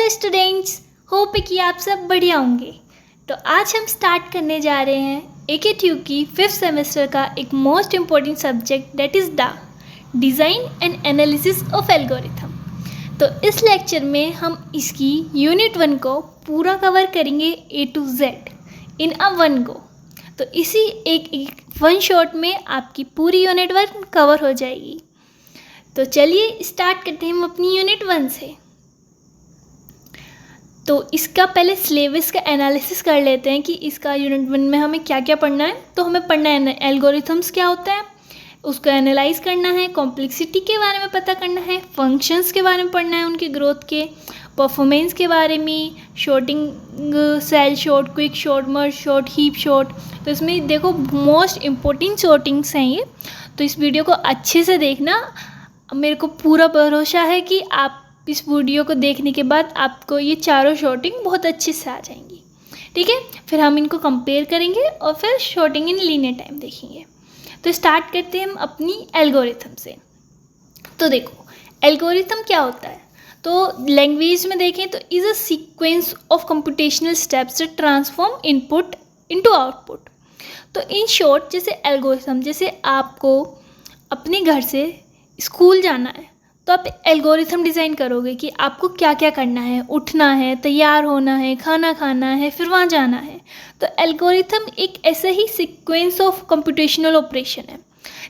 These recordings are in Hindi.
हेलो स्टूडेंट्स, होप कि आप सब बढ़िया होंगे। तो आज हम स्टार्ट करने जा रहे हैं AKTU की 5th सेमेस्टर का एक most important subject that is the design and analysis of algorithm. तो इस लेक्चर में हम इसकी यूनिट 1 को पूरा कवर करेंगे A to Z in a one go. तो इसी एक वन शॉट में आपकी पूरी यूनिट 1 कवर हो जाएगी। तो चलिए स्टार्ट करते हैं हम अपनी यूनिट 1 से। तो इसका पहले सिलेबस का एनालिसिस कर लेते हैं कि इसका यूनिट 1 में हमें क्या क्या पढ़ना है। तो हमें पढ़ना है एल्गोरिथम्स क्या होता है, उसको एनालाइज करना है, कॉम्प्लेक्सिटी के बारे में पता करना है, फंक्शंस के बारे में पढ़ना है, उनके ग्रोथ के, परफॉर्मेंस के बारे में, sorting, shell sort, quick sort, merge sort, heap sort. तो इसमें देखो मोस्ट इम्पोर्टेंट शॉर्टिंग्स हैं ये। तो इस वीडियो को अच्छे से देखना, मेरे को पूरा भरोसा है कि आप इस वीडियो को देखने के बाद आपको ये चारों शॉर्टिंग बहुत अच्छे से आ जाएंगी। ठीक है, फिर हम इनको कंपेयर करेंगे और फिर शॉर्टिंग इन लीनियर टाइम देखेंगे। तो स्टार्ट करते हैं हम अपनी एल्गोरिथम से। तो देखो एल्गोरिथम क्या होता है, तो लैंग्वेज में देखें तो is a sequence of computational steps that transform input into output. तो इन शॉर्ट जैसे एल्गोरिथम, जैसे आपको अपने घर से स्कूल जाना है तो आप एल्गोरिथम डिज़ाइन करोगे कि आपको क्या क्या करना है, उठना है, तैयार होना है, खाना खाना है, फिर वहाँ जाना है। तो एल्गोरिथम एक ऐसा ही सीक्वेंस ऑफ कंप्यूटेशनल ऑपरेशन है।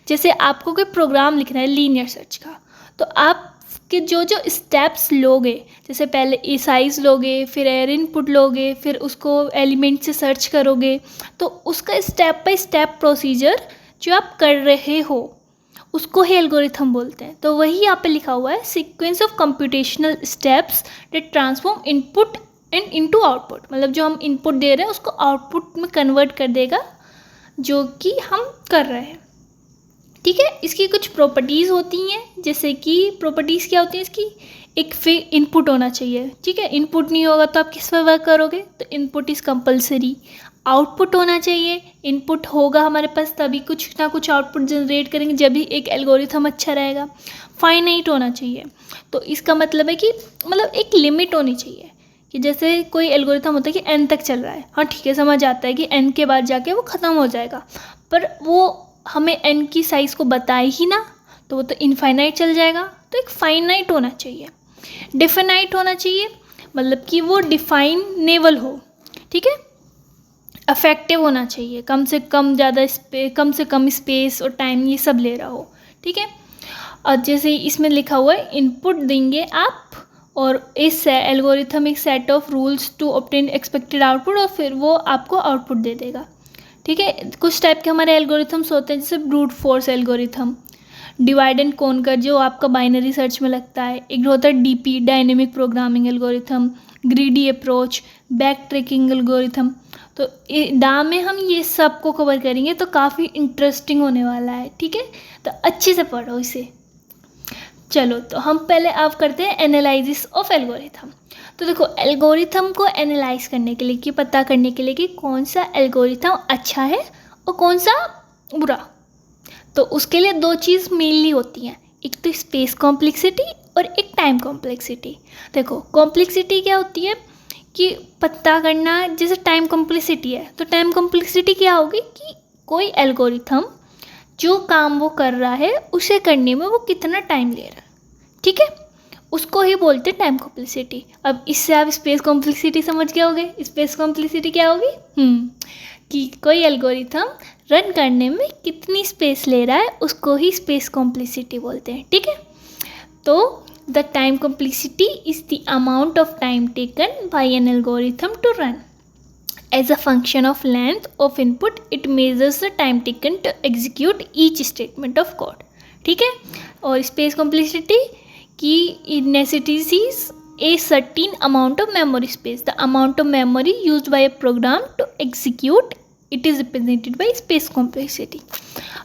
जैसे आपको कोई प्रोग्राम लिखना है लीनियर सर्च का, तो आपके जो जो स्टेप्स लोगे, जैसे पहले ए साइज़ लोगे, फिर एयर इनपुट लोगे, फिर उसको एलिमेंट से सर्च करोगे, तो उसका स्टेप बाय स्टेप प्रोसीजर जो आप कर रहे हो उसको ही एल्गोरिथम बोलते हैं। तो वही यहाँ पे लिखा हुआ है, sequence of computational steps that transform input and into output. मतलब जो हम इनपुट दे रहे हैं उसको आउटपुट में कन्वर्ट कर देगा जो कि हम कर रहे हैं। ठीक है, इसकी कुछ प्रॉपर्टीज़ होती हैं, जैसे कि प्रॉपर्टीज़ क्या होती हैं इसकी, एक फिर इनपुट होना चाहिए। ठीक है, इनपुट नहीं होगा तो आप किस पर वर्क करोगे, तो इनपुट इज़ कंपलसरी। आउटपुट होना चाहिए, इनपुट होगा हमारे पास तभी कुछ ना कुछ आउटपुट जनरेट करेंगे, जब भी एक एल्गोरिथम अच्छा रहेगा। फाइनाइट होना चाहिए, तो इसका मतलब है कि मतलब एक लिमिट होनी चाहिए कि जैसे कोई एल्गोरिथम होता है कि n तक चल रहा है, हाँ ठीक है, समझ आता है कि n के बाद जाके वो ख़त्म हो जाएगा, पर वो हमें n की साइज़ को बताए ही ना, तो वो तो इनफाइनाइट चल जाएगा। तो एक फाइनाइट होना चाहिए। डिफिनाइट होना चाहिए, मतलब कि वो डिफाइनेबल हो। ठीक है, अफेक्टिव होना चाहिए, कम से कम कम से कम स्पेस और टाइम ये सब ले रहा हो। ठीक है, और जैसे इसमें लिखा हुआ है इनपुट देंगे आप, और इस एल्गोरिथम एक set of rules to obtain expected output, और फिर वो आपको आउटपुट दे देगा। ठीक है, कुछ टाइप के हमारे एल्गोरिथम्स होते हैं, जैसे brute force algorithm, divide and conquer जो आपका बाइनरी सर्च में लगता है, एक होता है DP dynamic programming algorithm, greedy approach, back tracking algorithm. तो डा में हम ये सब को कवर करेंगे, तो काफ़ी इंटरेस्टिंग होने वाला है। ठीक है, तो अच्छे से पढ़ो इसे। चलो, तो हम पहले आप करते हैं एनालिसिस ऑफ एल्गोरिथम। तो देखो एल्गोरिथम को एनालाइज करने के लिए, कि पता करने के लिए कि कौन सा एल्गोरिथम अच्छा है और कौन सा बुरा, तो उसके लिए दो चीज़ मेनली होती हैं, एक तो स्पेस कॉम्प्लेक्सिटी और एक टाइम कॉम्प्लेक्सिटी। देखो कॉम्प्लेक्सिटी क्या होती है कि पता करना, जैसे टाइम कॉम्प्लेक्सिटी है, तो टाइम कॉम्प्लेक्सिटी क्या होगी कि कोई एल्गोरिथम जो काम वो कर रहा है उसे करने में वो कितना टाइम ले रहा है। ठीक है, उसको ही बोलते हैं टाइम कॉम्प्लेक्सिटी। अब इससे आप स्पेस कॉम्प्लेक्सिटी समझ गए होगे। स्पेस कॉम्प्लेक्सिटी क्या होगी, कि कोई एल्गोरिथम रन करने में कितनी स्पेस ले रहा है, उसको ही स्पेस कॉम्प्लेक्सिटी बोलते हैं। ठीक है, तो the time complexity is the amount of time taken by an algorithm to run. As a function of length of input, it measures the time taken to execute each statement of code. ठीक है, और स्पेस कॉम्प्लेक्सिटी की necessities a certain amount of memory space. The amount of memory used by a program to execute it is represented by space complexity.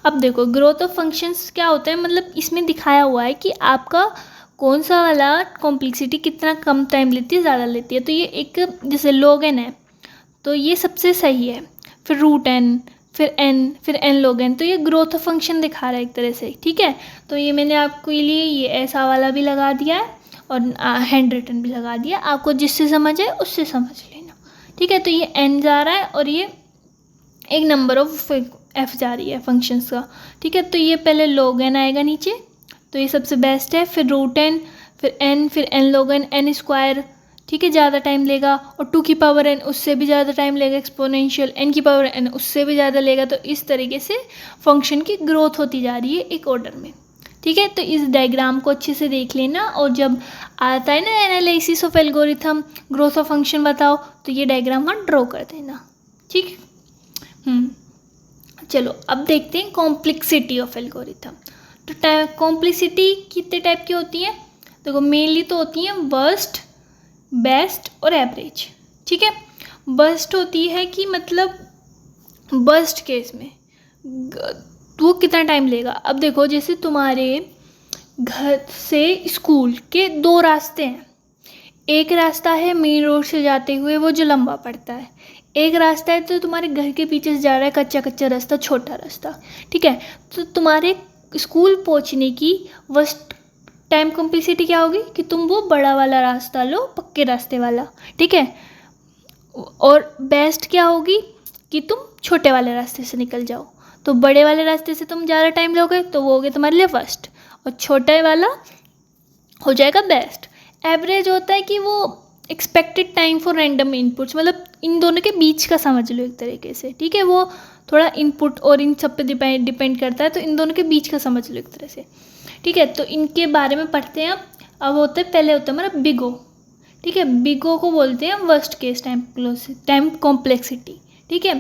अब देखो ग्रोथ ऑफ फंक्शंस क्या होता है, मतलब इसमें दिखाया हुआ है कि आपका कौन सा वाला कॉम्प्लेक्सिटी कितना कम टाइम लेती है, ज़्यादा लेती है। तो ये एक जैसे log n है, तो ये सबसे सही है, फिर रूट n, फिर n log n, तो ये ग्रोथ ऑफ फंक्शन दिखा रहा है एक तरह से। ठीक है, तो ये मैंने आपके लिए ये ऐसा वाला भी लगा दिया है, और हैंड रिटन भी लगा दिया, आपको जिससे समझ आए उससे समझ लेना। ठीक है, तो ये n जा रहा है और ये एक नंबर ऑफ f जा रही है फंक्शंस का। ठीक है, तो ये पहले log n आएगा नीचे, तो ये सबसे बेस्ट है, फिर रूट n, फिर n, फिर n log n, n square. ठीक है, ज़्यादा टाइम लेगा, और 2 की पावर n उससे भी ज़्यादा टाइम लेगा, एक्सपोनेंशियल n की पावर n उससे भी ज़्यादा लेगा। तो इस तरीके से फंक्शन की ग्रोथ होती जा रही है एक ऑर्डर में। ठीक है, तो इस डायग्राम को अच्छे से देख लेना, और जब आता है ना analysis of algorithm, growth of function बताओ, तो ये डायग्राम वहाँ ड्रॉ कर देना। ठीक, चलो अब देखते हैं कॉम्प्लेक्सिटी ऑफ एल्गोरिथम। तो कॉम्प्लेक्सिटी कितने टाइप की होती है? देखो, मेनली तो होती है वर्स्ट, बेस्ट और एवरेज। ठीक है, वर्स्ट होती है कि मतलब वर्स्ट केस में वो कितना टाइम लेगा। अब देखो, जैसे तुम्हारे घर से स्कूल के 2 रास्ते हैं, एक रास्ता है मेन रोड से जाते हुए वो जो लंबा पड़ता है, एक रास्ता है तो तुम्हारे घर के पीछे से जा रहा है कच्चा कच्चा रास्ता, छोटा रास्ता। ठीक है, तो तुम्हारे स्कूल पहुंचने की वर्स्ट टाइम कॉम्प्लेक्सिटी क्या होगी कि तुम वो बड़ा वाला रास्ता लो, पक्के रास्ते वाला। ठीक है, और बेस्ट क्या होगी कि तुम छोटे वाले रास्ते से निकल जाओ। तो बड़े वाले रास्ते से तुम ज़्यादा टाइम लोगे तो वो हो गया तुम्हारे लिए फर्स्ट, और छोटे वाला हो जाएगा बेस्ट। एवरेज होता है कि वो expected time for random inputs, मतलब इन दोनों के बीच का समझ लो एक तरीके से। ठीक है, वो थोड़ा इनपुट और इन सब पे डिपेंड करता है, तो इन दोनों के बीच का समझ लो एक तरह से। ठीक है, तो इनके बारे में पढ़ते हैं अब होता है, पहले होता है हमारा बिग ओ। ठीक है, बिग ओ को बोलते हैं वर्स्ट केस टाइम कॉम्प्लेक्सिटी। ठीक है,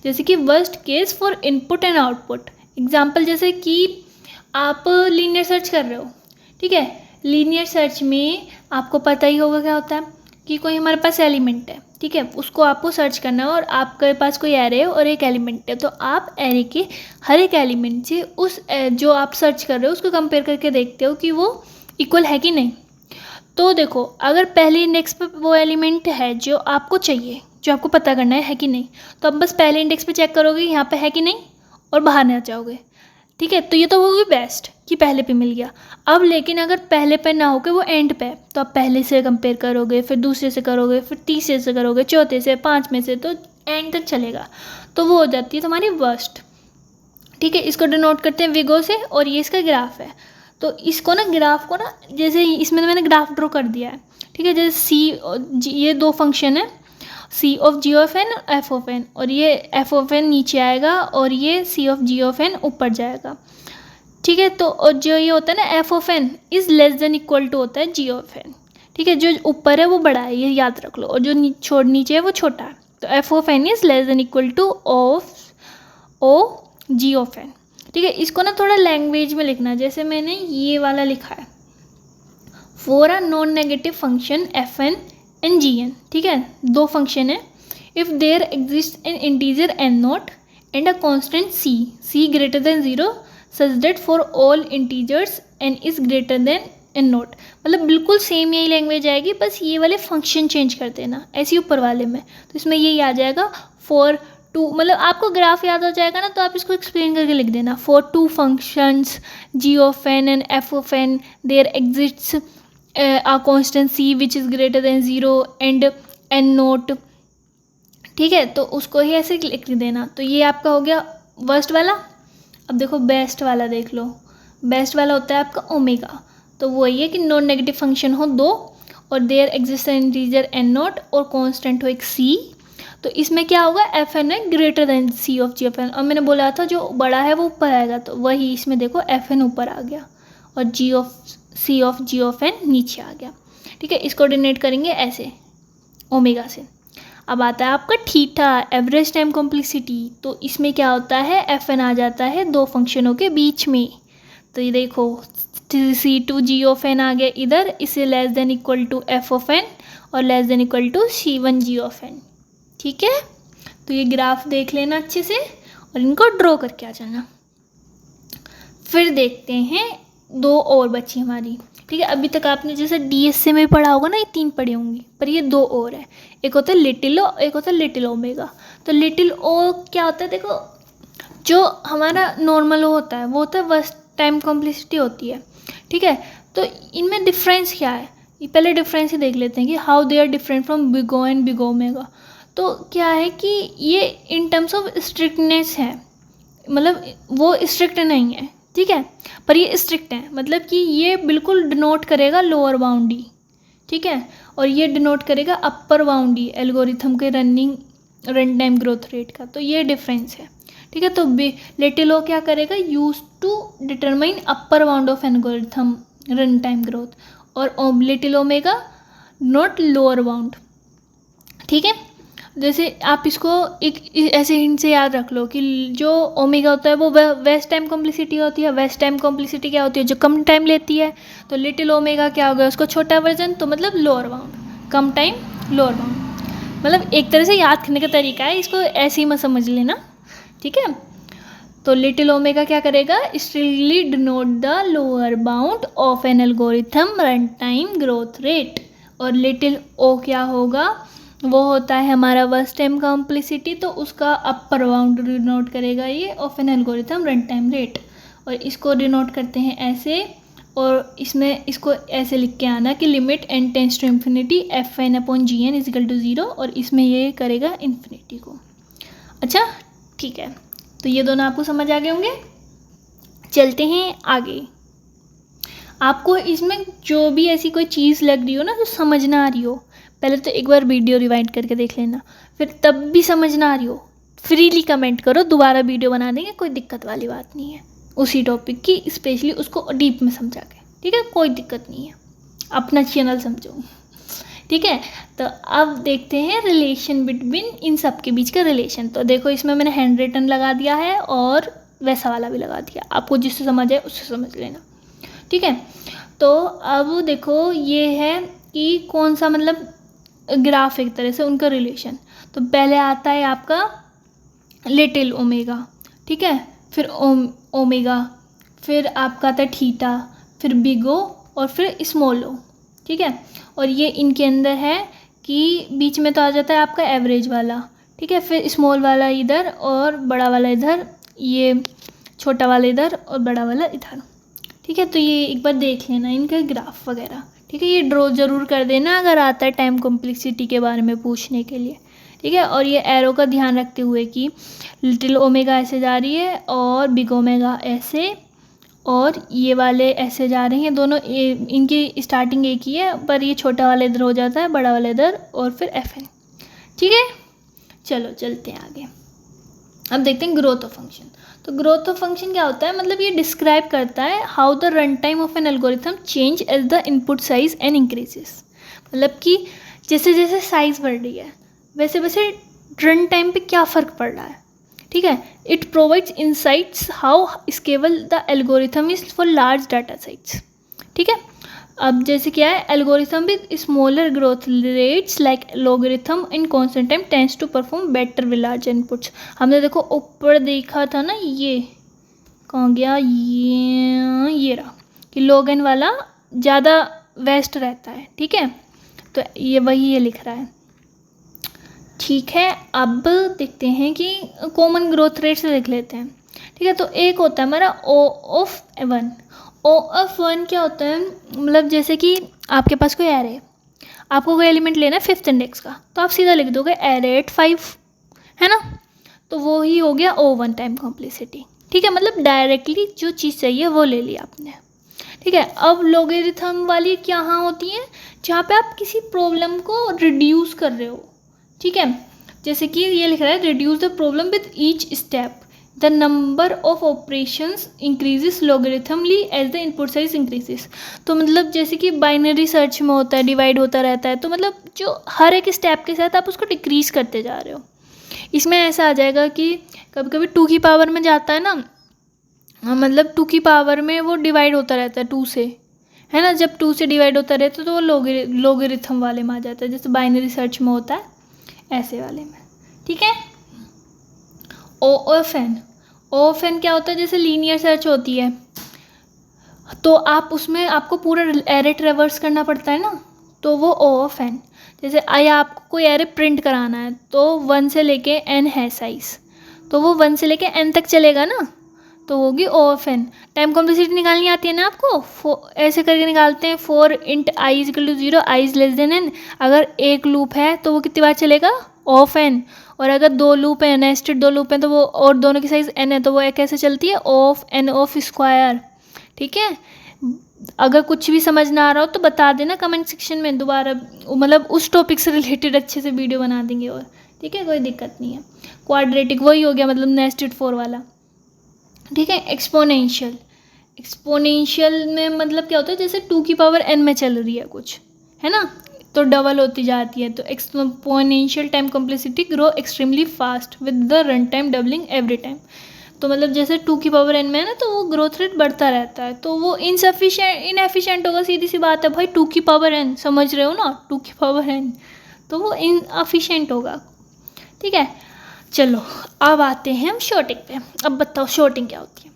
जैसे कि worst case for input and output. Example जैसे कि आप लीनियर सर्च कर रहे हो। ठीक है, लीनियर सर्च में आपको पता ही होगा क्या होता है कि कोई हमारे पास एलिमेंट है। ठीक है, उसको आपको सर्च करना है, और आपके पास कोई एरे है और एक एलिमेंट है, तो आप एरे के हर एक एलिमेंट से उस जो आप सर्च कर रहे हो उसको कंपेयर करके देखते हो कि वो इक्वल है कि नहीं। तो देखो, अगर पहले इंडेक्स पे वो एलिमेंट है जो आपको चाहिए, जो आपको पता करना है कि नहीं, तो आप बस पहले इंडेक्स पे चेक करोगे यहाँ पे है कि नहीं, और बाहर ना जाओगे। ठीक है, तो ये तो होगी बेस्ट कि पहले पे मिल गया। अब लेकिन अगर पहले पे ना होके वो एंड पे, तो आप पहले से कंपेयर करोगे, फिर दूसरे से करोगे, फिर तीसरे से करोगे, चौथे से, 5 में से, तो एंड तक चलेगा, तो वो हो जाती है तुम्हारी वर्स्ट। ठीक है, इसको डिनोट करते हैं विगो से, और ये इसका ग्राफ है। तो इसको ना, ग्राफ को ना, जैसे इसमें मैंने ग्राफ ड्रॉ कर दिया है। ठीक है, जैसे सी ये 2 फंक्शन है, सी ऑफ जी ऑफ एन और एफ ऑफ एन, और ये एफ ऑफ एन नीचे आएगा और ये सी ऑफ जी ऑफ एन ऊपर जाएगा। ठीक है, तो और जो ये होता है ना F of N is less than equal to होता है जी ऑफ एन। ठीक है, जो ऊपर है वो बड़ा है, ये याद रख लो, और जो नीचे है वो छोटा है। तो F of N is less than equal to of O G of N. ठीक है, इसको ना थोड़ा लैंग्वेज में लिखना, जैसे मैंने ये वाला लिखा है, for a non negative function F N and G N. ठीक है, 2 फंक्शन है, if there exist an integer N not and a constant C greater than 0 such that for all integers N is greater than N not. मतलब बिल्कुल सेम यही लैंग्वेज आएगी, बस ये वाले फंक्शन चेंज कर देना, ऐसे ऊपर वाले में। तो इसमें यही आ जाएगा फॉर 2, मतलब आपको ग्राफ याद हो जाएगा ना, तो आप इसको एक्सप्लेन करके लिख देना, for 2 functions G of N and F of N there exists a constant c which is greater than 0 and n note. ठीक है, तो उसको ही ऐसे लिख देना। तो ये आपका हो गया वर्स्ट वाला। अब देखो बेस्ट वाला देख लो, बेस्ट वाला होता है आपका ओमेगा। तो वो ये कि नॉन नेगेटिव फंक्शन हो 2 और there exist an integer N not और कांस्टेंट हो एक c। तो इसमें क्या होगा, एफ एन है greater than C of G of N, और मैंने बोला था जो बड़ा है वो ऊपर आएगा, तो वही इसमें देखो एफ एन ऊपर आ गया और सी ऑफ जी ऑफ एन नीचे आ गया। ठीक है, इसको डिनोट करेंगे ऐसे ओमेगा से। अब आता है आपका थीटा, एवरेज टाइम कॉम्प्लेक्सिटी। तो इसमें क्या होता है, एफ एन आ जाता है 2 फंक्शनों के बीच में। तो ये देखो C two G of N आ गया इधर, इसे less than equal to F of N और less than equal to C one G of N. ठीक है, तो ये ग्राफ देख लेना अच्छे से और इनको ड्रॉ करके आ जाना। फिर देखते हैं 2 और बची हमारी। ठीक है, अभी तक आपने जैसे डीएसए में पढ़ा होगा ना, ये 3 पढ़ी होंगी, पर ये 2 और है। एक होता है लिटिल ओ, एक होता है लिटिल ओमेगा। तो लिटिल ओ क्या होता है, देखो जो हमारा नॉर्मल ओ होता है वो होता है वर्स्ट टाइम कॉम्प्लेक्सिटी होती है। ठीक है, तो इनमें डिफरेंस क्या है, ये पहले डिफरेंस ही देख लेते हैं कि how they are different from big O and big omega. तो क्या है कि ये इन टर्म्स ऑफ स्ट्रिक्टनेस है, मतलब वो स्ट्रिक्ट नहीं है, ठीक है, पर ये स्ट्रिक्ट है, मतलब कि ये बिल्कुल डिनोट करेगा लोअर बाउंड्री, ठीक है, और ये डिनोट करेगा अपर बाउंड्री एल्गोरिथम के रन टाइम ग्रोथ रेट का। तो ये डिफरेंस है, ठीक है। तो लिटिल ओ क्या करेगा, use to determine upper bound of algorithm run time growth, और little omega not lower bound, ठीक है। जैसे आप इसको एक ऐसे हिंट से याद रख लो कि जो ओमेगा होता है वो वेस्ट टाइम कॉम्प्लेक्सिटी होती है। वेस्ट टाइम कॉम्प्लेक्सिटी क्या होती है, जो कम टाइम लेती है। तो लिटिल ओमेगा क्या होगा, उसको छोटा वर्जन, तो मतलब लोअर बाउंड, कम टाइम लोअर बाउंड, मतलब एक तरह से याद करने का तरीका है, इसको ऐसे ही मत समझ लेना, ठीक है। तो लिटिल ओमेगा क्या करेगा, strictly denote the lower bound of an algorithm run time growth rate. और लिटिल ओ क्या होगा, वो होता है हमारा वर्स्ट टाइम कॉम्प्लेक्सिटी, तो उसका अपर बाउंड डिनोट करेगा ये of an algorithm run time rate. और इसको डिनोट करते हैं ऐसे, और इसमें इसको ऐसे लिख के आना कि limit n tends to infinity fn/gn equal to 0, और इसमें ये करेगा इन्फिनिटी को। अच्छा ठीक है, तो ये दोनों आपको समझ आ गए होंगे। चलते हैं आगे। आपको इसमें जो भी ऐसी कोई चीज़ लग रही हो ना, जो समझ ना आ रही हो, पहले तो एक बार वीडियो रिवाइंड करके देख लेना, फिर तब भी समझ ना आ रही हो फ्रीली कमेंट करो, दोबारा वीडियो बना देंगे, कोई दिक्कत वाली बात नहीं है। उसी टॉपिक की स्पेशली उसको डीप में समझा के, ठीक है, कोई दिक्कत नहीं है, अपना चैनल समझो, ठीक है। तो अब देखते हैं रिलेशन बिटवीन इन सब के बीच का रिलेशन। तो देखो इसमें मैंने हैंड रिटन लगा दिया है और वैसा वाला भी लगा दिया, आपको जिससे समझ आए उससे समझ लेना, ठीक है। तो अब देखो ये है कि कौन सा, मतलब ग्राफ एक तरह से उनका रिलेशन। तो पहले आता है आपका लिटिल ओमेगा, ठीक है, फिर ओमेगा, फिर आपका आता है थीटा, फिर बिग ओ, और फिर स्मॉल ओ, ठीक है। और ये इनके अंदर है कि बीच में तो आ जाता है आपका एवरेज वाला, ठीक है, फिर स्मॉल वाला इधर और बड़ा वाला इधर, ये छोटा वाला इधर और बड़ा वाला इधर, ठीक है। तो ये एक बार देख लेना इनका ग्राफ वगैरह, ठीक है। ये ड्रॉ ज़रूर कर देना अगर आता है टाइम कॉम्प्लेक्सिटी के बारे में पूछने के लिए, ठीक है। और ये एरो का ध्यान रखते हुए कि लिटिल ओमेगा ऐसे जा रही है और बिग ओमेगा ऐसे, और ये वाले ऐसे जा रहे हैं दोनों, इनकी स्टार्टिंग एक ही है, पर ये छोटा वाला इधर हो जाता है, बड़ा वाला इधर, और फिर FN, ठीक है। चलो चलते हैं आगे। अब देखते हैं ग्रोथ ऑफ फंक्शन। तो ग्रोथ ऑफ फंक्शन क्या होता है, मतलब ये डिस्क्राइब करता है how the run time of an algorithm change as the input size and increases. मतलब कि जैसे जैसे साइज़ बढ़ रही है वैसे वैसे रन टाइम पे क्या फ़र्क पड़ रहा है, ठीक है। It provides insights how scalable the algorithm is for large data sets, ठीक है। अब जैसे क्या है, algorithm with smaller growth rates like logarithm in constant time tends to perform better with large inputs. हमने देखो ऊपर देखा था ना, ये कहाँ गया, ये रहा कि लोगन वाला ज़्यादा वेस्ट रहता है, ठीक है। तो ये वही ये लिख रहा है, ठीक है। अब देखते हैं कि कॉमन ग्रोथ रेट से देख लेते हैं, ठीक है। तो एक होता है हमारा O((1). O((1) क्या होता है, मतलब जैसे कि आपके पास कोई एरे है, आपको कोई एलिमेंट लेना है 5th इंडेक्स का, तो आप सीधा लिख दोगे एरे एट 5, है ना। तो वो ही हो गया O((1) टाइम कॉम्प्लेक्सिटी, ठीक है। मतलब डायरेक्टली जो चीज़ चाहिए वो ले लिया आपने, ठीक है। अब लोगरिथम वाली कहाँ होती है, जहाँ पे आप किसी प्रॉब्लम को रिड्यूस कर रहे हो, ठीक है। जैसे कि ये लिख रहा है reduce the problem with each step, the number of operations increases logarithmically as the input size increases. तो मतलब जैसे कि बाइनरी सर्च में होता है, डिवाइड होता रहता है, तो मतलब जो हर एक स्टेप के साथ आप उसको डिक्रीज करते जा रहे हो। इसमें ऐसा आ जाएगा कि कभी कभी 2 की पावर में जाता है ना, मतलब 2 की पावर में वो डिवाइड होता रहता है 2 से, है ना। जब 2 से डिवाइड होता रहता है तो वो लोगरिथम वाले में आ जाता है, जैसे बाइनरी सर्च में होता है ऐसे वाले में, ठीक है। OFN क्या होता है, जैसे लीनियर सर्च होती है तो आप उसमें आपको पूरा एरे ट्रेवर्स करना पड़ता है ना, तो वो OFN। जैसे आया आपको कोई एरे प्रिंट कराना है तो 1 से लेके N है साइज़, तो वो 1 से लेके N तक चलेगा ना, तो होगी O of n। Time complexity निकालनी आती है ना आपको, ऐसे करके निकालते हैं 4 × i = 0, i n। अगर एक लूप है तो वो कितनी बार चलेगा, O ऑफ n। और अगर दो लूप है, नेस्टेड दो लूप हैं, तो वो, और दोनों की साइज़ n है, तो वो कैसे चलती है, O of n of square. ठीक है, अगर कुछ भी समझ ना आ रहा हो तो बता देना कमेंट सेक्शन में, दोबारा मतलब उस टॉपिक से रिलेटेड अच्छे से वीडियो बना देंगे। और ठीक है, कोई दिक्कत नहीं है। क्वाड्रेटिक वही हो गया, मतलब नेस्टेड 4 वाला। ठीक है, एक्सपोनेंशियल, एक्सपोनेंशियल में मतलब क्या होता है, जैसे 2 की पावर n में चल रही है कुछ, है ना, तो डबल होती जाती है। तो exponential time complexity grow extremely fast with the run time doubling every time. तो मतलब जैसे 2 की पावर n में है ना, तो वो ग्रोथ रेट बढ़ता रहता है, तो वो इनएफिशिएंट होगा, सीधी सी बात है भाई। 2 की पावर n समझ रहे हो ना, 2 की पावर n, तो वो इनएफिशिएंट होगा। ठीक है, चलो अब आते हैं हम शॉर्टिंग पे। अब बताओ शॉर्टिंग क्या होती है।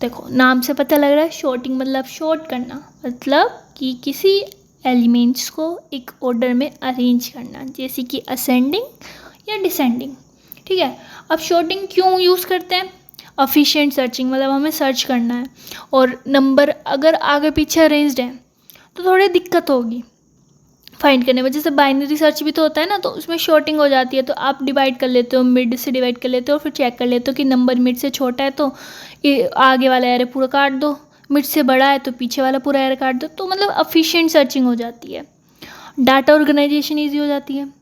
देखो नाम से पता लग रहा है, शॉर्टिंग मतलब शॉर्ट करना, मतलब कि किसी एलिमेंट्स को एक ऑर्डर में अरेंज करना, जैसे कि असेंडिंग या डिसेंडिंग। ठीक है, अब शॉर्टिंग क्यों यूज़ करते हैं, एफिशिएंट सर्चिंग, मतलब हमें सर्च करना है और नंबर अगर आगे पीछे अरेंज्ड है तो थोड़ी दिक्कत होगी फाइंड करने में। जैसे बाइनरी सर्च भी तो होता है ना, तो उसमें शॉर्टिंग हो जाती है, तो आप डिवाइड कर लेते हो, मिड से डिवाइड कर लेते हो, फिर चेक कर लेते हो कि नंबर मिड से छोटा है तो ये आगे वाला एरे पूरा काट दो, मिड से बड़ा है तो पीछे वाला पूरा एरे काट दो। तो मतलब एफिशिएंट सर्चिंग हो जाती है, डाटा ऑर्गेनाइजेशन ईजी हो जाती है।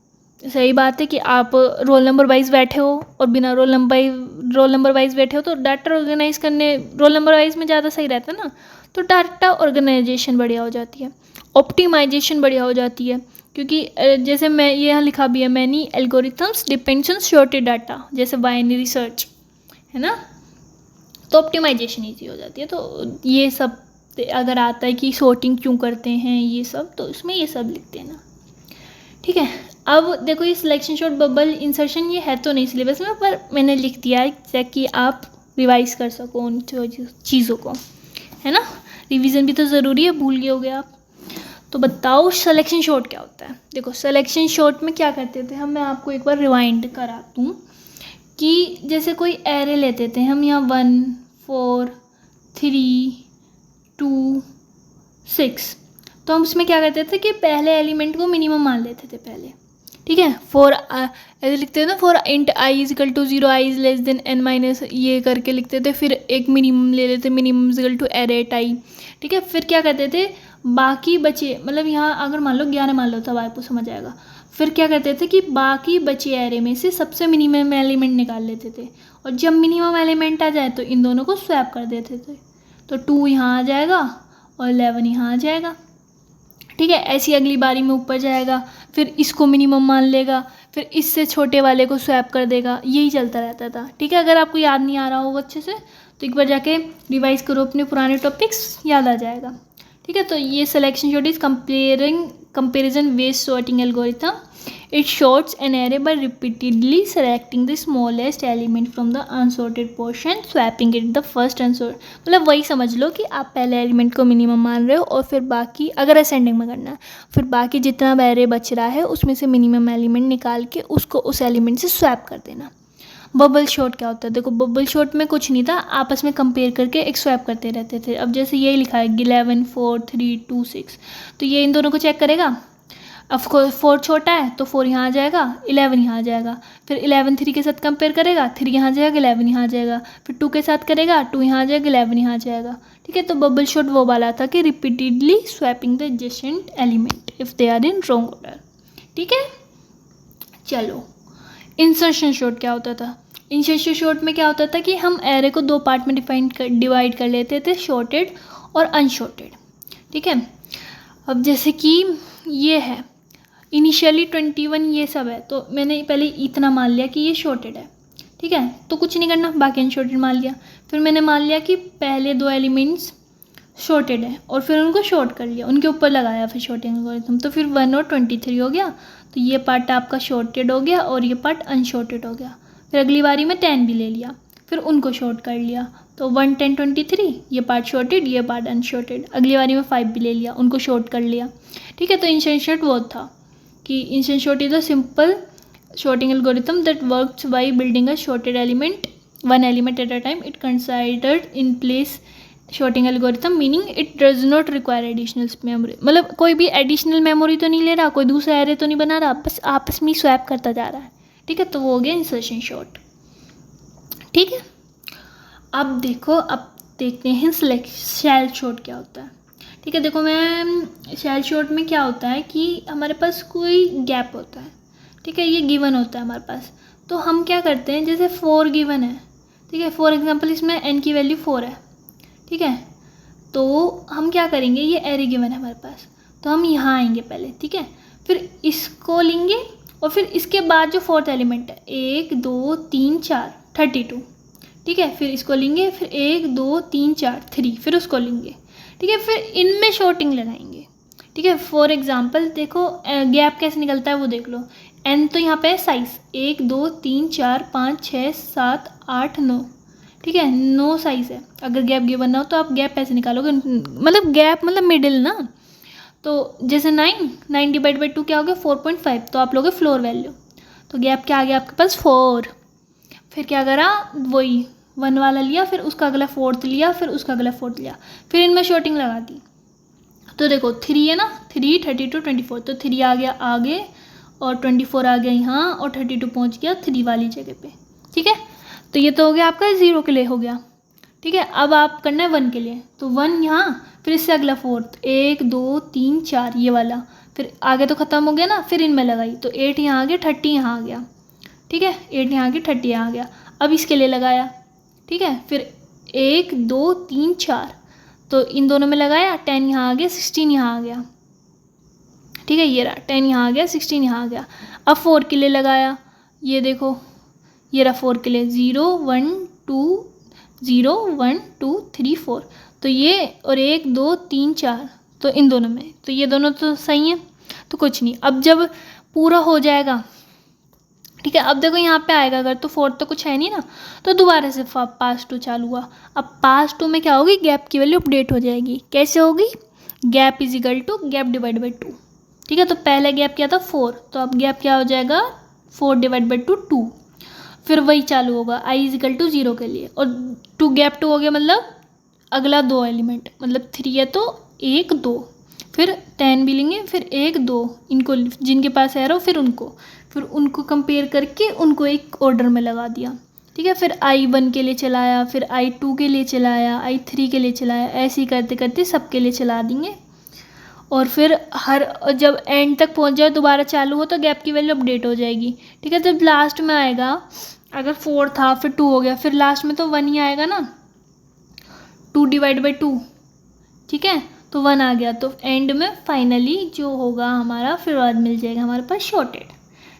सही बात है कि आप रोल नंबर वाइज बैठे हो और बिना रोल नंबर वाइज बैठे हो, तो डाटा ऑर्गेनाइज करने रोल नंबर वाइज में ज़्यादा सही रहता है ना, तो डाटा ऑर्गेनाइजेशन बढ़िया हो जाती है, ऑप्टिमाइजेशन बढ़िया हो जाती है। क्योंकि जैसे मैं ये यहाँ लिखा भी है, many algorithms depends on shorted data, जैसे बाइनरी सर्च है ना, तो ऑप्टिमाइजेशन ईजी हो जाती है। तो ये सब अगर आता है कि सॉर्टिंग क्यों करते हैं ये सब, तो इसमें ये सब लिखते हैं ना। ठीक है, अब देखो ये सिलेक्शन शॉर्ट, बबल इंसर्शन, ये है तो नहीं सिलेबस में, पर मैंने लिख दिया है ताकि आप रिवाइज कर सको उन चीज़ों को, है ना। रिवीजन भी तो ज़रूरी है, भूल गए होगे आप। तो बताओ सिलेक्शन शॉर्ट क्या होता है। देखो सिलेक्शन शॉर्ट में क्या करते थे हम, मैं आपको एक बार रिवाइंड करा दूँ कि जैसे कोई एरे लेते थे हम, यहाँ 1 4 3 2 6, तो हम उसमें क्या करते थे कि पहले एलिमेंट को मिनिमम मान लेते थे पहले। ठीक है, ऐसे लिखते थे ना, 4 int i = 0, i n-, ये करके लिखते थे, फिर एक मिनिमम ले लेते, मिनिमम = array i। ठीक है, फिर क्या करते थे, बाकी बचे, मतलब यहाँ अगर मान लो 11 मान लो तब आपको समझ आएगा। फिर क्या करते थे कि बाकी बचे एरे में से सबसे मिनिमम एलिमेंट निकाल लेते थे, और जब मिनिमम एलिमेंट आ जाए तो इन दोनों को स्वैप कर देते थे, तो 2 यहाँ आ जाएगा और 11 यहाँ आ जाएगा। ठीक है, ऐसी अगली बारी में ऊपर जाएगा, फिर इसको मिनिमम मान लेगा, फिर इससे छोटे वाले को स्वैप कर देगा, यही चलता रहता था। ठीक है, अगर आपको याद नहीं आ रहा होगा अच्छे से तो एक बार जाके रिवाइज करो अपने पुराने टॉपिक्स, याद आ जाएगा। ठीक है, तो ये selection sort is comparison based sorting algorithm. It sorts an array by repeatedly selecting the smallest element from the unsorted portion, swapping it the first unsort. मतलब वही समझ लो कि आप पहले एलिमेंट को मिनिमम मान रहे हो, और फिर बाकी अगर असेंडिंग में करना है, फिर बाकी जितना एरे बच रहा है उसमें से मिनिमम एलिमेंट निकाल के उसको उस एलिमेंट से स्वैप कर देना। बबल शॉट क्या होता है, देखो बबल शॉट में कुछ नहीं था, आपस में कंपेयर करके एक स्वैप करते रहते थे। अब जैसे यही लिखा है 11 4 3 2 6, तो ये इन दोनों को चेक करेगा। अब 4 छोटा है तो 4 यहाँ आ जाएगा, 11 यहाँ आ जाएगा, फिर 11 3 के साथ कंपेयर करेगा, 3 यहाँ आ जाएगा, 11 यहाँ आ जाएगा, फिर 2 के साथ करेगा, 2 यहाँ आ जाएगा, 11 यहाँ आ जाएगा। ठीक है, तो बबल शॉट वो वाला था कि repeatedly swapping the adjacent element if they are in wrong order. ठीक है, चलो इंसर्शन शॉट क्या होता था। इंसर्शन शॉट में क्या होता था कि हम एरे को 2 पार्ट में डिवाइड कर लेते थे, शॉर्टेड और अनशॉर्टेड। ठीक है, अब जैसे कि ये है इनिशियली 21 ये सब है, तो मैंने पहले इतना मान लिया कि ये शॉर्टेड है। ठीक है, तो कुछ नहीं करना, बाकी अनशॉर्टेड मान लिया। फिर मैंने मान लिया कि पहले 2 एलिमेंट्स शॉर्टेड है और फिर उनको शॉर्ट कर लिया, उनके ऊपर लगाया फिर शॉर्टिंग एल्गोरिथम, तो फिर 1 और 23 हो गया। तो ये पार्ट आपका शॉर्टेड हो गया और ये पार्ट अनशॉर्टेड हो गया। फिर अगली बारी में 10 भी ले लिया, फिर उनको शॉर्ट कर लिया, तो 1 10 23, ये पार्ट शॉर्टेड ये पार्ट अनशॉर्टेड। अगली बारी में 5 भी ले लिया, उनको शॉर्ट कर लिया। ठीक है, तो इंसर्शन शॉर्ट वो था कि insertion sort is a simple sorting algorithm that works by building a sorted element one element at a time, it considered in place sorting algorithm, meaning it does not require additional memory. मतलब कोई भी एडिशनल मेमोरी तो नहीं ले रहा, कोई दूसरा एरे तो नहीं बना रहा, बस आपस में स्वैप करता जा रहा है। ठीक है, तो वो हो गया इंसर्शन शॉर्ट। ठीक है, अब देखो, अब देखते हैं शैल शॉर्ट क्या होता है। ठीक है, देखो मैं शैल शॉर्ट में क्या होता है कि हमारे पास कोई गैप होता है। ठीक है, ये गिवन होता है हमारे पास, तो हम क्या करते हैं, जैसे 4 गिवन है। ठीक है, फॉर एग्जांपल इसमें n की वैल्यू 4 है। ठीक है, तो हम क्या करेंगे, ये एरे गिवन है हमारे पास, तो हम यहाँ आएंगे पहले। ठीक है, फिर इसको लेंगे और फिर इसके बाद जो फोर्थ एलिमेंट है 1 2 3 4 32। ठीक है, फिर इसको लेंगे, फिर 1 2 3 4 3, फिर उसको लेंगे। ठीक है, फिर इनमें शॉर्टिंग लगाएंगे। ठीक है, फॉर एग्जांपल देखो गैप कैसे निकलता है वो देख लो। n तो यहाँ पे है साइज 1 2 3 4 5 6 7 8 9। ठीक है, 9 साइज है। अगर गैप गिवन ना हो तो आप गैप ऐसे निकालोगे, मतलब गैप मतलब मिडिल ना। तो जैसे 9 डिवाइड बाई 2 क्या हो गया 4.5, तो आप लोगे फ्लोर वैल्यू, तो गैप क्या आ गया आपके पास 4। फिर क्या करा, वही 1 वाला लिया, फिर उसका अगला 4th लिया, फिर उसका अगला 4th लिया, फिर इनमें शॉर्टिंग लगा दी। तो देखो 3 है ना, 3 32 24, तो 3 आ गया आगे और 24 आ गया यहाँ और 32 पहुँच गया 3 वाली जगह पे। ठीक है, तो ये तो हो गया आपका 0 के लिए हो गया। ठीक है, अब आप करना है 1 के लिए, तो 1 यहाँ, फिर इससे अगला 4th 1 2 3 4 ये वाला, फिर आगे तो ख़त्म हो गया ना, फिर इनमें लगाई, तो 8 यहाँ आ गया 30 यहाँ आ गया। ठीक है, 8 यहाँ आ गया 30 यहाँ आ गया। अब इसके लिए लगाया। ठीक है, फिर 1 2 3 4, तो इन दोनों में लगाया, 10 यहाँ आ गया 16 यहाँ आ गया। ठीक है, ये रहा 10 यहाँ आ गया 16 यहाँ आ गया। अब 4 के लिए लगाया, ये देखो ये रहा 4 के लिए 0 1 2 0 1 2 3 4, तो ये और 1 2 3 4, तो इन दोनों में, तो ये दोनों तो सही हैं, तो कुछ नहीं। अब जब पूरा हो जाएगा, ठीक है, अब देखो यहाँ पे आएगा अगर, तो 4 तो कुछ है नहीं ना, तो दोबारा से पास टू चालू हुआ। अब पास टू में क्या होगी, गैप की वैल्यू अपडेट हो जाएगी। कैसे होगी, gap is equal to gap divide by 2। ठीक है, तो पहले गैप क्या था 4, तो अब गैप क्या हो जाएगा 4 डिवाइड बाई 2। फिर वही चालू होगा i इज इक्वल टू 0 के लिए, और 2 गैप 2 हो गया, मतलब अगला 2 एलिमेंट, मतलब 3 है तो 1 2, फिर 10 भी लेंगे, फिर 1 2, इनको जिनके पास एरो फिर उनको कंपेयर करके उनको एक ऑर्डर में लगा दिया। ठीक है, फिर i1 के लिए चलाया, फिर i2 के लिए चलाया, i3 के लिए चलाया, ऐसे ही करते करते सबके लिए चला देंगे। और फिर जब एंड तक पहुंच जाए दोबारा चालू हो, तो गैप की वैल्यू अपडेट हो जाएगी। ठीक है, जब लास्ट में आएगा, अगर 4 था फिर 2 हो गया, फिर लास्ट में तो 1 ही आएगा ना, 2 डिवाइड बाई 2। ठीक है, तो 1 आ गया, तो एंड में फाइनली जो होगा हमारा, फिर बाद मिल जाएगा हमारे पास शॉर्टेड।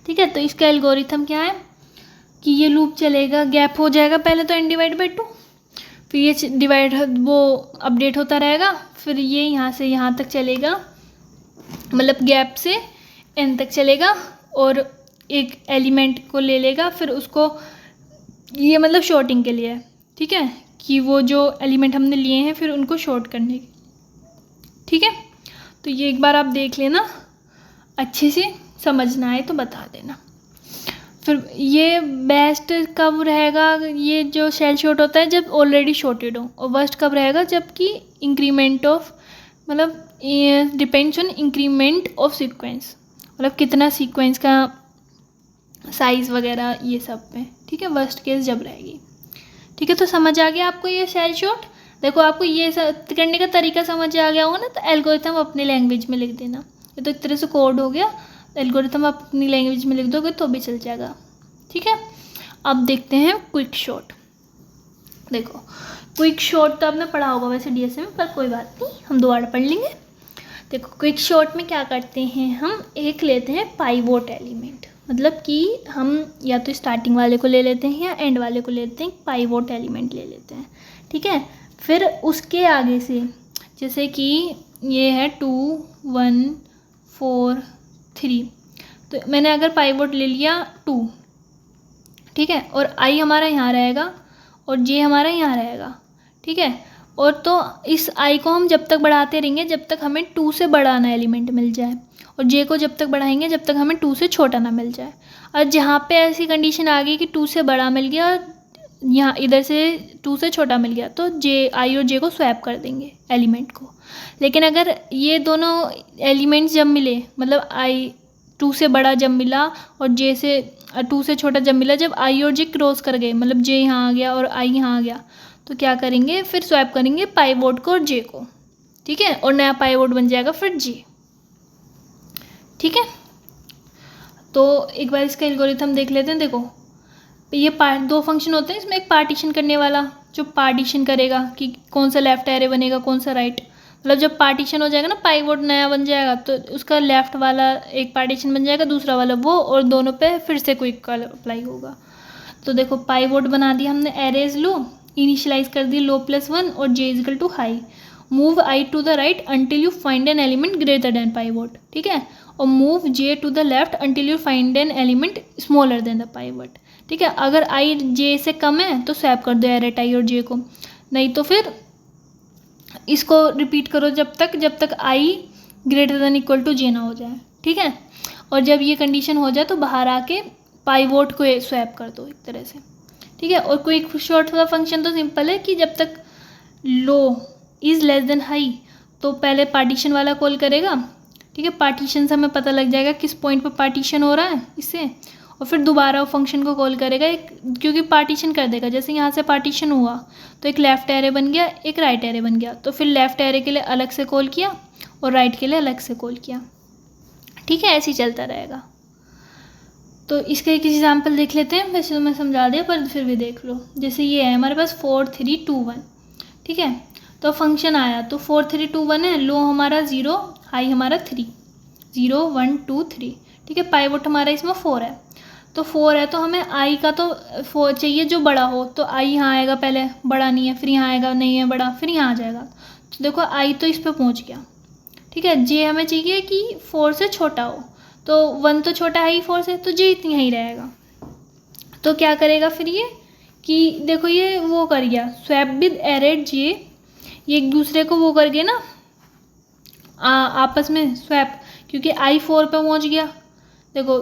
ठीक है, तो इसका एल्गोरिथम क्या है कि ये लूप चलेगा, गैप हो जाएगा पहले तो n डिवाइड बाई 2, फिर ये डिवाइड वो अपडेट होता रहेगा, फिर ये यहाँ से यहाँ तक चलेगा, मतलब गैप से n तक चलेगा, और एक एलिमेंट को ले लेगा, फिर उसको, ये मतलब शॉर्टिंग के लिए है। ठीक है, कि वो जो एलिमेंट हमने लिए हैं फिर उनको शॉर्ट करने की। ठीक है, तो ये एक बार आप देख लेना, अच्छे से समझना है तो बता देना। फिर ये बेस्ट कब रहेगा, ये जो शेल शॉर्ट होता है जब ऑलरेडी शॉर्टेड हो, और वर्स्ट कब रहेगा जबकि इंक्रीमेंट ऑफ, मतलब depends on increment of sequence, मतलब कितना सीक्वेंस का साइज़ वगैरह ये सब पे। ठीक है, वर्स्ट केस जब रहेगी। ठीक है, तो समझ आ गया आपको ये शेल शॉर्ट। देखो आपको ये करने का तरीका समझ आ गया होगा ना, तो एल्गोरिथम अपनी लैंग्वेज में लिख देना। ये तो एक तरह से कोड हो गया, एल्गोरिथम आप अपनी लैंग्वेज में लिख दोगे तो भी चल जाएगा। ठीक है, अब देखते हैं क्विक शॉर्ट। देखो क्विक शॉर्ट तो आपने पढ़ा होगा वैसे डीएसए में, पर कोई बात नहीं, हम दोबारा पढ़ लेंगे। देखो क्विक शॉर्ट में क्या करते हैं, हम एक लेते हैं पाइवोट एलिमेंट, मतलब कि हम या तो स्टार्टिंग वाले को ले लेते हैं या एंड वाले को लेते हैं, पाइवोट एलिमेंट ले लेते हैं। ठीक है, फिर उसके आगे से, जैसे कि ये है 2 1 4 3, तो मैंने अगर पाइवोट ले लिया 2, ठीक है, और आई हमारा यहाँ रहेगा और जे हमारा यहाँ रहेगा। ठीक है, और तो इस आई को हम जब तक बढ़ाते रहेंगे जब तक हमें 2 से बड़ा ना एलिमेंट मिल जाए, और जे को जब तक बढ़ाएंगे जब तक हमें 2 से छोटा ना मिल जाए। और जहाँ पे ऐसी कंडीशन आ गई कि 2 से बड़ा मिल गया यहाँ इधर से 2 से छोटा मिल गया तो जे, आई और जे को स्वैप कर देंगे एलिमेंट को। लेकिन अगर ये दोनों एलिमेंट्स जब मिले, मतलब आई 2 से बड़ा जब मिला और जे से 2 से छोटा जब मिला, जब आई और जे क्रॉस कर गए, मतलब जे यहाँ आ गया और आई यहाँ आ गया, तो क्या करेंगे, फिर स्वैप करेंगे पाइवोट को और जे को, ठीक है, और नया पाइवोट बन जाएगा फिर जे, ठीक है। तो एक बार इसका एल्गोरिथम देख लेते हैं। देखो ये दो फंक्शन होते हैं, इसमें एक पार्टीशन करने वाला जो पार्टीशन करेगा कि कौन सा लेफ्ट एरे बनेगा कौन सा राइट, मतलब जब पार्टीशन हो जाएगा ना, पाइवोट नया बन जाएगा तो उसका लेफ्ट वाला एक पार्टीशन बन जाएगा, दूसरा वाला वो, और दोनों पे फिर से कोई इक्वल अप्लाई होगा। तो देखो पाइवोट बना दिया हमने, एरेज लो, इनिशियलाइज कर दी लो +1 और j equal to high, move i to the right until you find an element greater than pivot, ठीक है, और move j to the left until you find an element smaller than the pivot, ठीक है। अगर आई जे से कम है तो स्वैप कर दो एरेट आई और जे को, नहीं तो फिर इसको रिपीट करो जब तक आई ग्रेटर देन इक्वल टू जे ना हो जाए, ठीक है। और जब ये कंडीशन हो जाए तो बाहर आके पाइवोट को स्वैप कर दो एक तरह से, ठीक है। और कोई शॉर्ट वाला फंक्शन तो सिंपल है कि जब तक लो इज़ लेस देन हाई तो पहले पार्टीशन वाला कॉल करेगा, ठीक है, पार्टीशन से हमें पता लग जाएगा किस पॉइंट पर पार्टीशन हो रहा है इससे, और फिर दोबारा वो फंक्शन को कॉल करेगा एक, क्योंकि पार्टीशन कर देगा, जैसे यहाँ से पार्टीशन हुआ तो एक लेफ़्ट एरे बन गया एक राइट एरे बन गया, तो फिर लेफ़्ट एरे के लिए अलग से कॉल किया और राइट के लिए अलग से कॉल किया, ठीक है, ऐसे ही चलता रहेगा। तो इसका एक एग्जाम्पल देख लेते हैं, वैसे तो मैं समझा दिया पर फिर भी देख लो। जैसे ये है हमारे पास 4 3 2 1, ठीक है, तो फंक्शन आया तो 4 3 2 1 है, लो हमारा 0 हाई हमारा 3, 0 1 2 3, ठीक है, पाइवोट हमारा इसमें 4 है, तो 4 है तो हमें आई का तो 4 चाहिए जो बड़ा हो, तो आई यहाँ आएगा, पहले बड़ा नहीं है, फिर यहाँ आएगा नहीं है बड़ा, फिर यहाँ आ जाएगा, तो देखो आई तो इस पर पहुँच गया, ठीक है। जे हमें चाहिए कि 4 से छोटा हो, तो 1 तो छोटा है ही 4 से, तो जे इतनी ही रहेगा। तो क्या करेगा फिर ये कि देखो ये वो कर गया स्वैप विद एरेट जे, ये एक दूसरे को वो कर गए ना आपस में स्वैप, क्योंकि आई 4 पे पहुंच गया, देखो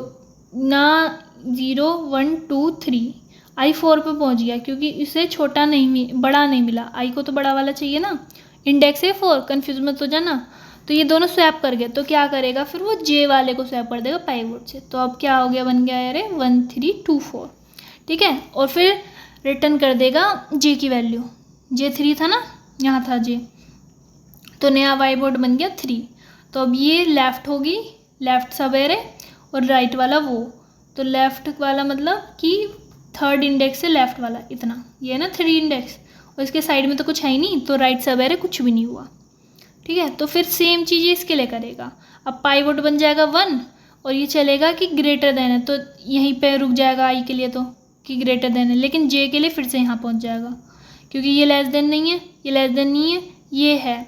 ना 0 1 2 3 आई 4 पे पहुंच गया, क्योंकि इसे छोटा नहीं बड़ा नहीं मिला, आई को तो बड़ा वाला चाहिए ना, इंडेक्स है 4, कन्फ्यूज मत हो जाना। तो ये दोनों स्वैप कर गए, तो क्या करेगा फिर वो जे वाले को स्वैप कर देगा पाइवोट से, तो अब क्या हो गया, बन गया अरे 1 3 2 4, ठीक है, और फिर रिटर्न कर देगा जे की वैल्यू, जे 3 था ना, यहाँ था जे, तो नया पाइवोट बन गया 3, तो अब ये लेफ़्ट होगी, लेफ़्ट सब एरे और राइट वाला वो, तो लेफ़्ट वाला मतलब कि 3rd इंडेक्स से लेफ़्ट वाला इतना, ये है ना 3 इंडेक्स, और इसके साइड में तो कुछ है ही नहीं, तो राइट सब एरे कुछ भी नहीं हुआ, ठीक है। तो फिर सेम चीज़ इसके लिए करेगा, अब पाइवोट बन जाएगा 1 और ये चलेगा कि ग्रेटर देन है, तो यहीं पे रुक जाएगा आई के लिए तो कि ग्रेटर देन है, लेकिन जे के लिए फिर से यहाँ पहुँच जाएगा, क्योंकि ये लेस देन नहीं है, ये लेस देन नहीं है, ये है,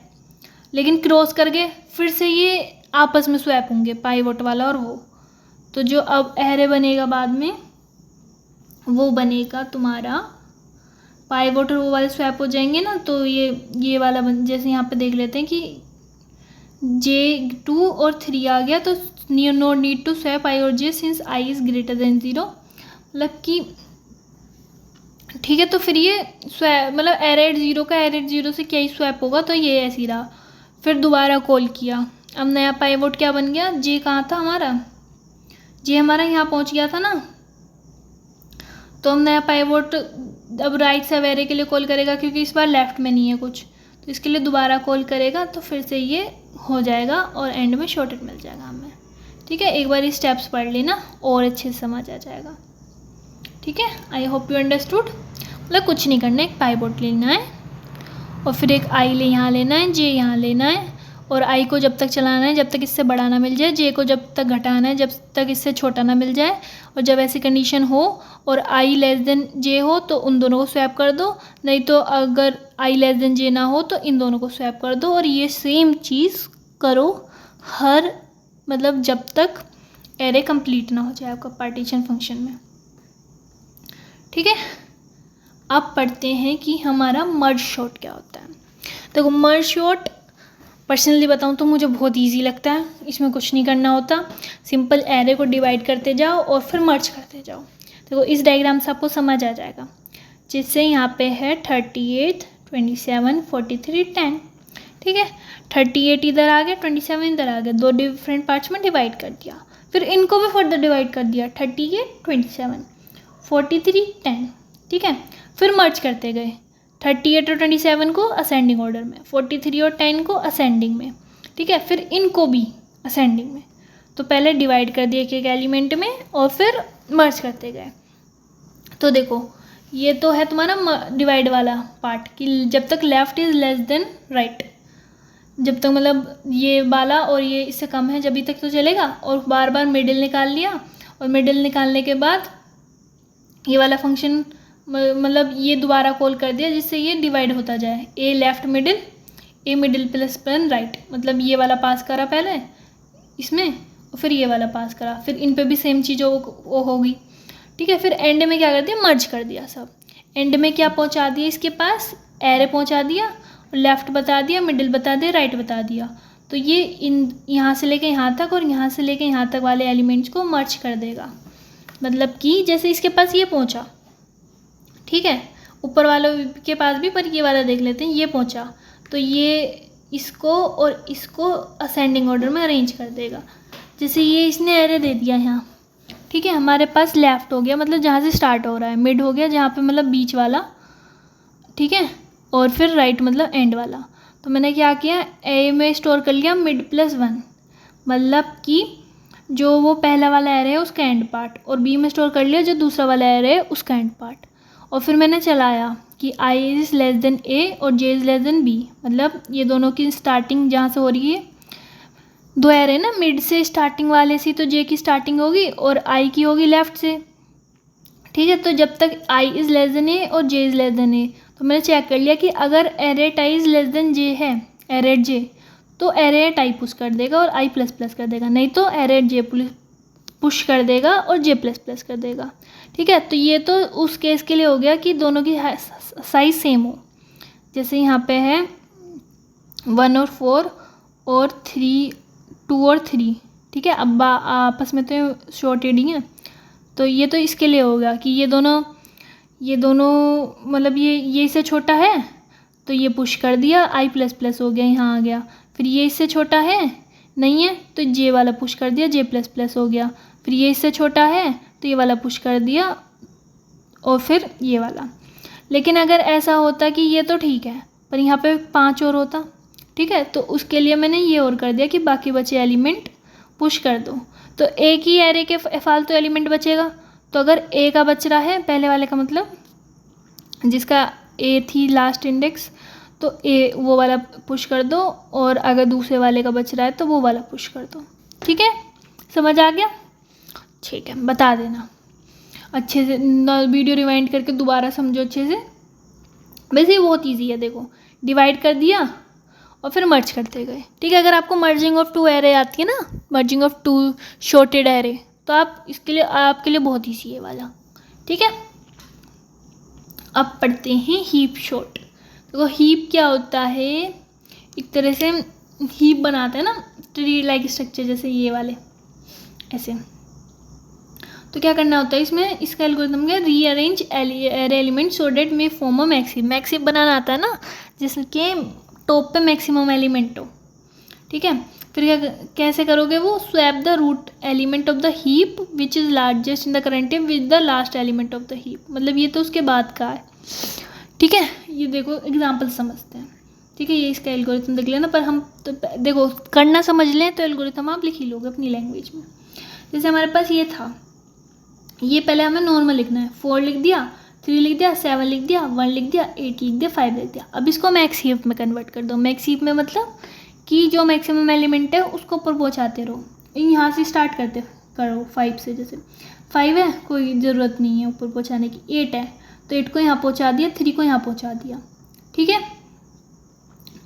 लेकिन क्रॉस करके फिर से ये आपस में स्वैप होंगे पाइवोट वाला और वो, तो जो अब एरे बनेगा बाद में वो बनेगा तुम्हारा पाइवोट और वो वाले स्वैप हो जाएंगे ना, तो ये वाला जैसे यहाँ पे देख लेते हैं कि J2 और 3 आ गया, तो no need to swap I और J since I is greater than 0, मतलब कि ठीक है। तो फिर ये स्वैप मतलब एरेट 0 का एरेट 0 से क्या ही स्वैप होगा, तो ये ऐसे ही रहा, फिर दोबारा कॉल किया, अब नया पाइवोट क्या बन गया, जे कहाँ था हमारा, जे हमारा यहाँ पहुँच गया था ना, तो हम नया पाइवोट अब राइट सब एरे के लिए कॉल करेगा, क्योंकि इस बार लेफ़्ट में नहीं है कुछ, तो इसके लिए दोबारा कॉल करेगा, तो फिर से ये हो जाएगा और एंड में शॉर्टेड मिल जाएगा हमें, ठीक है। एक बार ये स्टेप्स पढ़ लेना और अच्छे से समझ आ जाएगा, ठीक है। आई होप यू अंडरस्टूड, मतलब कुछ नहीं करना है, एक पाइवोट लेना है और फिर एक आई यहाँ लेना है, जे यहाँ लेना है, और आई को जब तक चलाना है जब तक इससे बड़ा ना मिल जाए, जे को जब तक घटाना है जब तक इससे छोटा ना मिल जाए, और जब ऐसी कंडीशन हो और आई लेस देन जे हो तो उन दोनों को स्वैप कर दो, नहीं तो अगर आई लेस देन जे ना हो तो इन दोनों को स्वैप कर दो, और ये सेम चीज़ करो हर मतलब जब तक एरे कंप्लीट ना हो जाए आपका पार्टीशन फंक्शन में, ठीक है। अब पढ़ते हैं कि हमारा मर्ज शॉर्ट क्या होता है। देखो मर्ज शॉर्ट पर्सनली बताऊं तो मुझे बहुत इजी लगता है, इसमें कुछ नहीं करना होता, सिंपल एरे को डिवाइड करते जाओ और फिर मर्ज करते जाओ। देखो इस डायग्राम से आपको समझ आ जाएगा, जिससे यहाँ पे है 38, 27, 43, 10। ठीक है, 38 इधर आ गया, 27 इधर आ गया, दो डिफरेंट पार्ट्स में डिवाइड कर दिया। फिर इनको भी फर्दर डिवाइड कर दिया, 38, 27, 43, 10। ठीक है, फिर मर्ज करते गए 38 और 27 को असेंडिंग ऑर्डर में, 43 और 10 को असेंडिंग में। ठीक है, फिर इनको भी असेंडिंग में। तो पहले डिवाइड कर दिया एक एक एलिमेंट में और फिर मर्ज करते गए। तो देखो ये तो है तुम्हारा डिवाइड वाला पार्ट कि जब तक left is less then right, जब तक मतलब ये वाला और ये इससे कम है जब तक तो चलेगा। और बार बार मिडिल निकाल लिया, और मिडिल निकालने के बाद ये वाला फंक्शन मतलब ये दोबारा कॉल कर दिया जिससे ये डिवाइड होता जाए। A left middle, A middle plus pen right, मतलब ये वाला पास करा पहले इसमें और फिर ये वाला पास करा, फिर इन पे भी सेम चीज़ वो होगी। ठीक है, फिर एंड में क्या कर दिया, मर्ज कर दिया सब। एंड में क्या पहुंचा दिया, इसके पास एरे पहुंचा दिया, और लेफ़्ट बता दिया, मिडिल बता दिया, राइट बता दिया। तो ये इन यहाँ से लेके यहाँ तक और यहाँ से लेके यहाँ तक वाले एलिमेंट्स को मर्ज कर देगा। मतलब कि जैसे इसके पास ये पहुंचा, ठीक है, ऊपर वालों के पास भी, पर ये वाला देख लेते हैं, ये पहुंचा तो ये इसको और इसको असेंडिंग ऑर्डर में अरेंज कर देगा। जैसे ये इसने एरे दे दिया यहाँ, ठीक है, हमारे पास लेफ़्ट हो गया मतलब जहाँ से स्टार्ट हो रहा है, मिड हो गया जहाँ पे मतलब बीच वाला, ठीक है, और फिर राइट मतलब एंड वाला। तो मैंने क्या किया, ए में स्टोर कर लिया मिड प्लस 1, मतलब कि जो वो पहला वाला एरे है उसका एंड पार्ट, और बी में स्टोर कर लिया जो दूसरा वाला एरे है उसका एंड पार्ट। और फिर मैंने चलाया कि आई इज़ लेस देन ए और J is less then B, मतलब ये दोनों की स्टार्टिंग जहाँ से हो रही है, दो एरे ना, मिड से स्टार्टिंग वाले से तो जे की स्टार्टिंग होगी और आई की होगी लेफ़्ट से। ठीक है, तो जब तक I is less than A और J is less than A, तो मैंने चेक कर लिया कि अगर array I is less than J है, एरेट जे, तो एरेट आई पुश कर देगा और आई प्लस प्लस कर देगा, नहीं तो एरेट जे पुश कर देगा और जे प्लस प्लस कर देगा। ठीक है, तो ये तो उस केस के लिए हो गया कि दोनों की साइज़ सेम हो। जैसे यहाँ पे है 1 और 4 और 3, 2 और 3, ठीक है, अब आपस में तो शॉर्टेड ही है, तो ये तो इसके लिए होगा कि ये दोनों मतलब ये इससे छोटा है तो ये पुश कर दिया, आई प्लस प्लस हो गया, यहाँ आ गया। फिर ये इससे छोटा है नहीं है तो जे वाला पुश कर दिया, जे प्लस प्लस हो गया। फिर ये इससे छोटा है तो ये वाला पुश कर दिया और फिर ये वाला। लेकिन अगर ऐसा होता कि ये तो ठीक है पर यहाँ पे 5 और होता, ठीक है, तो उसके लिए मैंने ये और कर दिया कि बाकी बचे एलिमेंट पुश कर दो। तो एक ही एरे के फालतू एलिमेंट बचेगा, तो अगर ए का बच रहा है पहले वाले का मतलब जिसका ए थी लास्ट इंडेक्स, तो ए वो वाला पुश कर दो, और अगर दूसरे वाले का बच रहा है तो वो वाला पुश कर दो। ठीक है, समझ आ गया? ठीक है, बता देना अच्छे से, वीडियो रिवाइंड करके दोबारा समझो अच्छे से। वैसे ही बहुत ईजी है, देखो डिवाइड कर दिया और फिर मर्ज करते गए। ठीक है, अगर आपको मर्जिंग ऑफ 2 एरे आती है ना, मर्जिंग ऑफ 2 शॉर्टेड एरे, तो आप इसके लिए आपके लिए बहुत ईजी है वाला। ठीक है, अब पढ़ते हैं हीप शॉर्ट। देखो हीप क्या होता है, एक तरह से हीप बनाते हैं ना, ट्री लाइक स्ट्रक्चर जैसे ये वाले ऐसे। तो क्या करना होता है इसमें, इसका एल्गोरिथम क्या, rearrange array element so that में फॉर्म अ मैक्सिम। मैक्सिम बनाना आता है ना, जिसके टॉप पे मैक्सिमम एलिमेंट हो। ठीक है, फिर क्या कैसे करोगे वो, swap the root element of the heap which is largest in the current heap with the last element of the heap. मतलब ये तो उसके बाद का है। ठीक है, ये देखो एग्जाम्पल समझते हैं। ठीक है, ये इसका एल्गोरिथम देख लेना, पर हम तो देखो करना समझ लें तो एल्गोरिथम आप लिख ही लोगे अपनी लैंग्वेज में। जैसे हमारे पास ये था, ये पहले हमें नॉर्मल लिखना है, 4 लिख दिया, 3 लिख दिया, 7 लिख दिया, 1 लिख दिया, 8 लिख दिया, 5 लिख दिया। अब इसको मैक्स हीप में कन्वर्ट कर दो। मैक्स हीप में मतलब कि जो मैक्सिमम एलिमेंट है उसको ऊपर पहुँचाते रहो, यहाँ से स्टार्ट करते करो 5 से। जैसे 5 है, कोई ज़रूरत नहीं है ऊपर पहुँचाने की। 8 है तो 8 को यहाँ पहुँचा दिया, 3 को यहाँ पहुँचा दिया। ठीक है,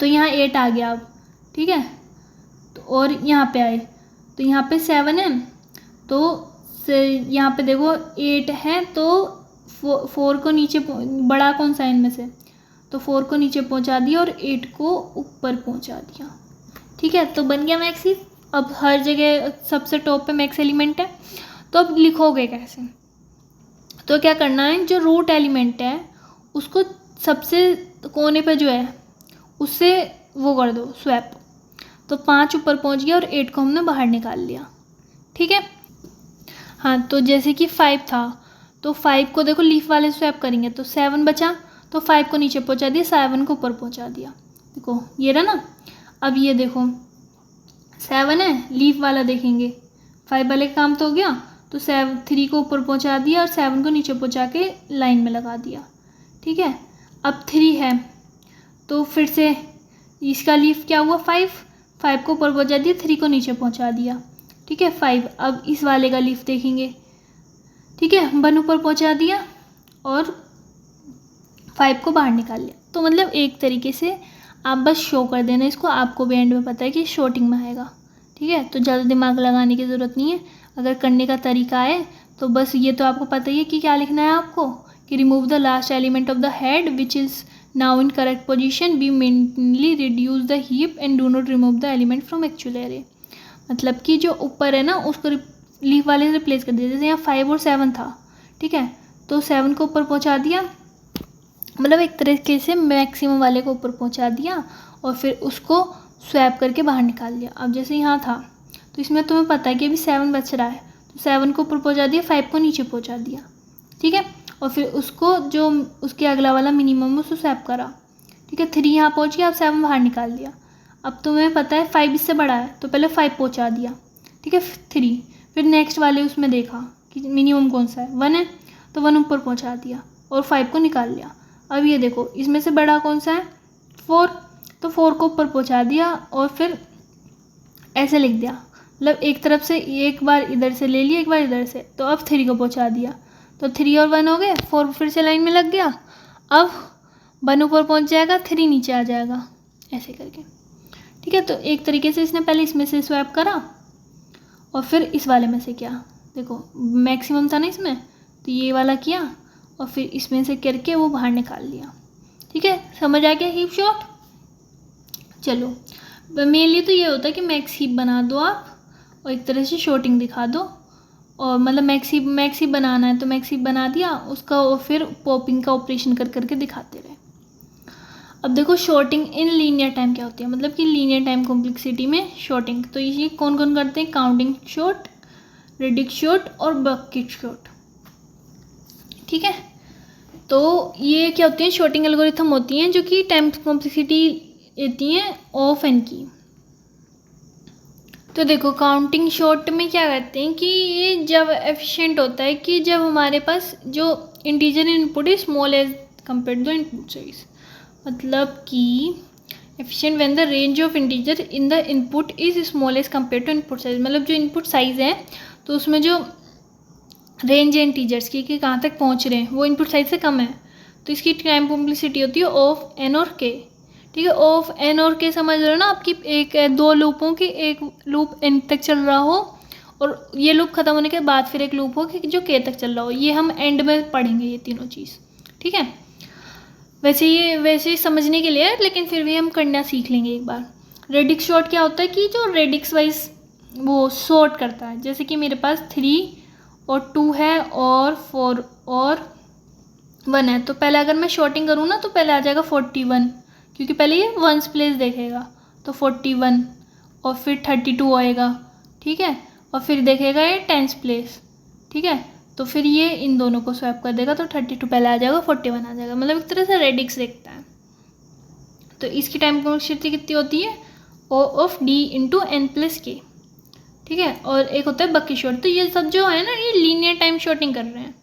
तो यहाँ 8 आ गया अब। ठीक है, तो और यहाँ पे आए तो यहाँ पे 7 है, तो यहाँ पे देखो 8 है तो 4 को नीचे, बड़ा कौन सा इनमें से, तो 4 को नीचे पहुँचा दिया और 8 को ऊपर पहुँचा दिया। ठीक है, तो बन गया मैक्स हीप। अब हर जगह सबसे टॉप पे मैक्स एलिमेंट है, तो अब लिखोगे कैसे, तो क्या करना है, जो रूट एलिमेंट है उसको सबसे कोने पे जो है उससे वो कर दो स्वैप, तो 5 ऊपर पहुंच गया और 8 को हमने बाहर निकाल लिया। ठीक है। हाँ, तो जैसे कि 5 था तो 5 को देखो लीफ वाले स्वैप करेंगे तो 7 बचा, तो 5 को नीचे पहुंचा दिया, 7 को ऊपर पहुंचा दिया। देखो ये रहा ना। अब ये देखो 7 है, लीफ वाला देखेंगे, 5 वाले का काम तो हो गया, तो 3 को ऊपर पहुंचा दिया और 7 को नीचे पहुंचा के लाइन में लगा दिया। ठीक है। अब 3 है तो फिर से इसका लीफ क्या हुआ 5 को ऊपर पहुंचा दिया, 3 को नीचे पहुंचा दिया। ठीक है 5। अब इस वाले का लीफ देखेंगे। ठीक है, 1 ऊपर पहुंचा दिया और 5 को बाहर निकाल लिया। तो मतलब एक तरीके से आप बस शो कर देना इसको, आपको भी एंड में पता है कि शॉर्टिंग में आएगा। ठीक है, तो ज़्यादा दिमाग लगाने की ज़रूरत नहीं है। अगर करने का तरीका है तो बस ये तो आपको पता ही है कि क्या लिखना है आपको, कि remove the last element of the heap which is now in correct position, be mainly reduce the heap and do not remove the element from actual array. मतलब कि जो ऊपर है ना उसको लीफ वाले से रिप्लेस कर दिया। जैसे यहाँ 5 और 7 था, ठीक है, तो 7 को ऊपर पहुँचा दिया, मतलब एक तरीके से मैक्सिमम वाले को ऊपर पहुँचा दिया और फिर उसको स्वैप करके बाहर निकाल लिया। अब जैसे यहाँ था तो इसमें तुम्हें पता है कि अभी 7 बच रहा है, तो 7 को ऊपर पहुँचा दिया, 5 को नीचे पहुँचा दिया। ठीक है, और फिर उसको जो उसके अगला वाला मिनिमम उसको स्वैप करा। ठीक है, 3 यहाँ पहुँच गया, अब 7 बाहर निकाल दिया। अब तुम्हें पता है 5 इससे बड़ा है तो पहले 5 पहुँचा दिया। ठीक है, 3, फिर नेक्स्ट वाले उसमें देखा कि मिनिमम कौन सा है, 1 है, तो 1 ऊपर पहुँचा दिया और 5 को निकाल लिया। अब ये देखो इसमें से बड़ा कौन सा है, 4, तो 4 को ऊपर पहुँचा दिया और फिर ऐसे लिख दिया, मतलब एक तरफ से एक बार इधर से ले लिया, एक बार इधर से, तो अब 3 को पहुँचा दिया, तो 3 और 1 हो गए, 4 फिर से लाइन में लग गया। अब 1 ऊपर पहुँच जाएगा, 3 नीचे आ जाएगा, ऐसे करके। ठीक है, तो एक तरीके से इसने पहले इसमें से स्वैप करा और फिर इस वाले में से किया। देखो मैक्सिमम था ना इसमें, तो ये वाला किया और फिर इसमें से करके वो बाहर निकाल लिया। ठीक है, समझ आ गया हीप शॉट। चलो मेनली तो ये होता है कि मैक्स हीप बना दो आप और एक तरह से शॉर्टिंग दिखा दो, और मतलब मैक्स हीप बनाना है तो मैक्स हीप बना दिया उसका और फिर पॉपिंग का ऑपरेशन कर करके दिखाते रहे। अब देखो शॉर्टिंग इन लीनियर टाइम क्या होती है, मतलब कि लीनियर टाइम कॉम्प्लेक्सिटी में शॉर्टिंग तो ये कौन कौन करते हैं, काउंटिंग शॉर्ट, रेडिक्स शॉर्ट और बकेट शॉर्ट। ठीक है, तो ये क्या होती है, शॉर्टिंग एल्गोरिथम होती हैं जो कि टाइम कॉम्प्लेक्सिटी देती हैं ऑफ एन की। तो देखो काउंटिंग शॉर्ट में क्या कहते हैं कि ये जब एफिशिएंट होता है कि जब हमारे पास जो integer input is small as compare to input size, मतलब कि efficient when the range of integer in the input is small as compare to input size, मतलब जो इनपुट साइज है तो उसमें जो रेंज है इंटीजर्स की कि कहाँ तक पहुँच रहे हैं वो इनपुट साइज से कम है, तो इसकी टाइम कॉम्प्लेक्सिटी होती है ऑफ एन और के। ठीक है, ऑफ एन और के समझ रहे हो ना, आपकी एक 2 लूपों की एक लूप एन तक चल रहा हो और ये लूप खत्म होने के बाद फिर एक लूप हो कि जो के तक चल रहा हो, ये हम एंड में पढ़ेंगे ये तीनों चीज़। ठीक है, वैसे समझने के लिए, लेकिन फिर भी हम करना सीख लेंगे एक बार। रेडिक्स शॉर्ट क्या होता है कि जो रेडिक्स वाइज वो शॉर्ट करता है, जैसे कि मेरे पास 3 और 2 है और 4 और 1 है, तो पहले अगर मैं शॉर्टिंग करूँ ना तो पहले आ जाएगा 41, क्योंकि पहले ये वंस प्लेस देखेगा, तो 41 और फिर 32 आएगा। ठीक है, और फिर देखेगा ये 10th प्लेस। ठीक है, तो फिर ये इन दोनों को स्वैप कर देगा, तो 32 पहले आ जाएगा, 41 आ जाएगा, मतलब एक तरह से रेडिक्स देखता है। तो इसकी टाइम कॉम्प्लेक्सिटी कितनी होती है, O of D into N plus K. ठीक है, और एक होता है बकेट शॉर्ट, तो ये सब जो है ना ये लीनियर टाइम शॉर्टिंग कर रहे हैं।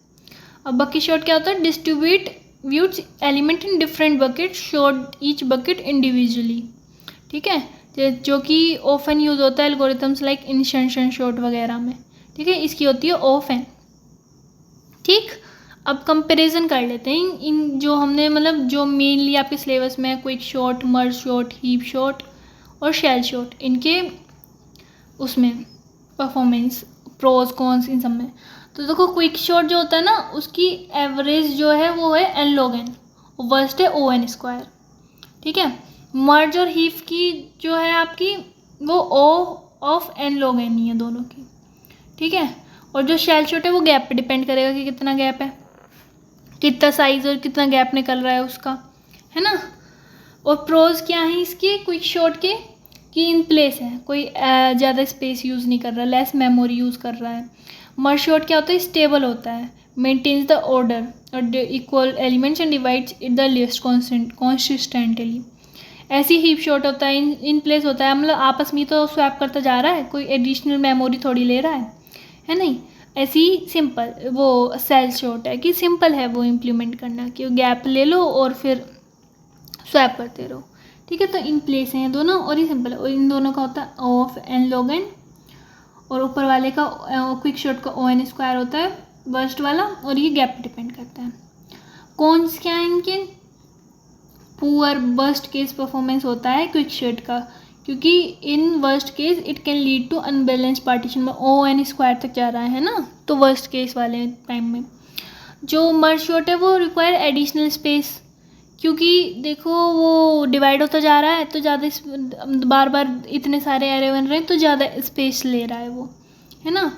अब बकेट शॉर्ट क्या होता है, distribute element in different bucket, short each bucket individually. ठीक है, जो कि ऑफन यूज होता है एल्गोरिथम्स लाइक इंस्टेंशन शॉर्ट वगैरह में। ठीक है, इसकी होती है ऑफ एन। ठीक, अब कंपैरिजन कर लेते हैं इन जो हमने मतलब जो मेनली आपके सिलेबस में है, quick sort, merge sort, heap short और शेल शॉर्ट, इनके उसमें परफॉर्मेंस प्रोज कॉन्स इन सब में। तो देखो क्विक शॉर्ट जो होता है ना उसकी एवरेज जो है वो है एन लॉग एन, वर्स्ट है ओ एन स्क्वायर। ठीक है, मर्ज और हीप की जो है आपकी वो ओ ऑफ एन लॉग एन ही है दोनों की। ठीक है, और जो शेल शॉर्ट है वो गैप पे डिपेंड करेगा कि कितना गैप है, कितना साइज और कितना गैप निकल रहा है उसका, है ना। और प्रोज क्या है इसके क्विक शॉर्ट के, कि इन प्लेस है, कोई ज़्यादा स्पेस यूज़ नहीं कर रहा, लेस मेमोरी यूज़ कर रहा है। मर्ज शॉर्ट क्या होता है, स्टेबल होता है, मेंटेन्स द ऑर्डर और equal elements and divides the list consistently. ऐसी हीप शॉर्ट होता है, इन प्लेस होता है, मतलब आपस में तो स्वैप करता जा रहा है, कोई एडिशनल मेमोरी थोड़ी ले रहा है नहीं। ऐसी सिंपल वो सेल शॉर्ट है कि सिंपल है वो इम्प्लीमेंट करना, कि गैप ले लो और फिर स्वैप करते रहो, ठीक है। तो इन प्लेस हैं दोनों और ये सिंपल है, और इन दोनों का होता है O of N log N, और ऊपर वाले का क्विक शॉर्ट का ओ एन स्क्वायर होता है बर्स्ट वाला, और ये गैप डिपेंड करता है। कौन्स क्या है इनके, पुअर बर्स्ट केस परफॉर्मेंस होता है क्विक शॉर्ट का, क्योंकि in worst case it can lead to unbalance partition में ओ एन स्क्वायर तक जा रहा है ना, तो वर्स्ट केस वाले टाइम में। जो मर्ज शॉर्ट है वो रिक्वायर एडिशनल स्पेस, क्योंकि देखो वो डिवाइड होता जा रहा है, तो ज़्यादा बार बार इतने सारे एरे बन रहे हैं, तो ज़्यादा स्पेस ले रहा है वो, है ना।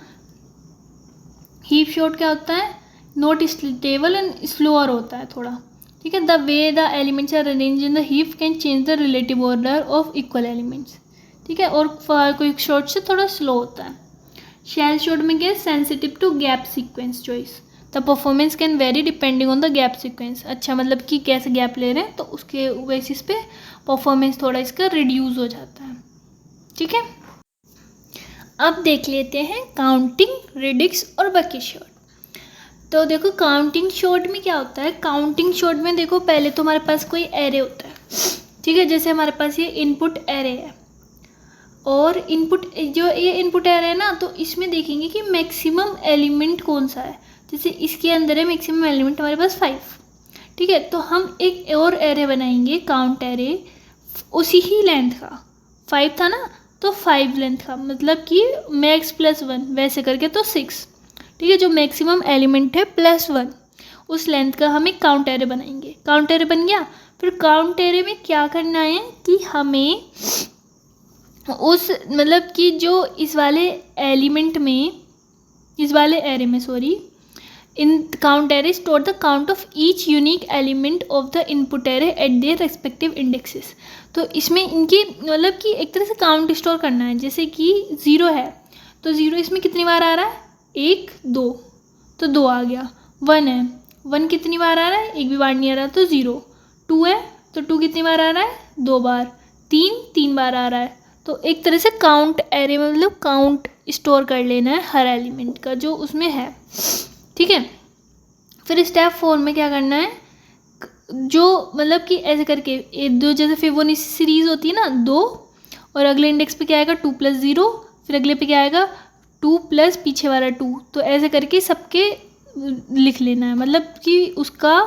हीप शॉर्ट क्या होता है, नॉट स्टेबल एंड स्लोअर होता है थोड़ा, ठीक है। The way the elements are arrange in the heap can change the relative order of equal elements, ठीक है। और क्विक शॉर्ट से थोड़ा स्लो होता है। शेल शॉर्ट में क्या, sensitive to gap sequence choice, the performance can vary depending on the gap sequence. अच्छा, मतलब कि कैसे गैप ले रहे हैं, तो उसके बेसिस पे परफॉर्मेंस थोड़ा इसका रिड्यूस हो जाता है, ठीक है। अब देख लेते हैं काउंटिंग, रिडिक्स और बकेट शॉर्ट। तो देखो काउंटिंग शॉर्ट में क्या होता है, काउंटिंग शॉर्ट में देखो पहले तो हमारे पास कोई एरे होता है, ठीक है। जैसे हमारे पास ये इनपुट एरे है, और इनपुट जो ये इनपुट एरे है ना, तो इसमें देखेंगे कि मैक्सिमम एलिमेंट कौन सा है। जैसे इसके अंदर है मैक्सिमम एलिमेंट हमारे पास 5, ठीक है। तो हम एक और एरे बनाएंगे, काउंट एरे, उसी ही लेंथ का, 5 था ना, तो 5 लेंथ का, मतलब कि मैक्स प्लस 1 वैसे करके, तो 6, ठीक है। जो मैक्सिमम एलिमेंट है प्लस 1, उस लेंथ का हम एक काउंट एरे बनाएंगे। काउंट एरे बन गया। फिर काउंट एरे में क्या करना है कि हमें उस मतलब कि जो इस वाले एलिमेंट में, इस वाले एरे में sorry, in count array store the count of each unique element of the input array eight their respective indexes. तो इसमें इनकी मतलब कि एक तरह से काउंट स्टोर करना है। जैसे कि 0 है, तो 0 इसमें कितनी बार आ रहा है, 1 2, तो 2 आ गया। 1 है, 1 कितनी बार आ रहा है, एक भी बार नहीं आ रहा, तो 0। 2 है, तो 2 कितनी बार आ रहा है, 2 बार। 3 बार आ रहा है। तो एक तरह से काउंट एरे में मतलब काउंट स्टोर कर लेना है हर एलिमेंट का जो उसमें है, ठीक है। फिर स्टेप 4 में क्या करना है, जो मतलब कि ऐसे करके दो, जैसे फिबोनाची सीरीज होती है ना, 2, और अगले इंडेक्स पे क्या आएगा 2 + 0, फिर अगले पे क्या आएगा 2 + पीछे वाला 2, तो ऐसे करके सबके लिख लेना है। मतलब कि उसका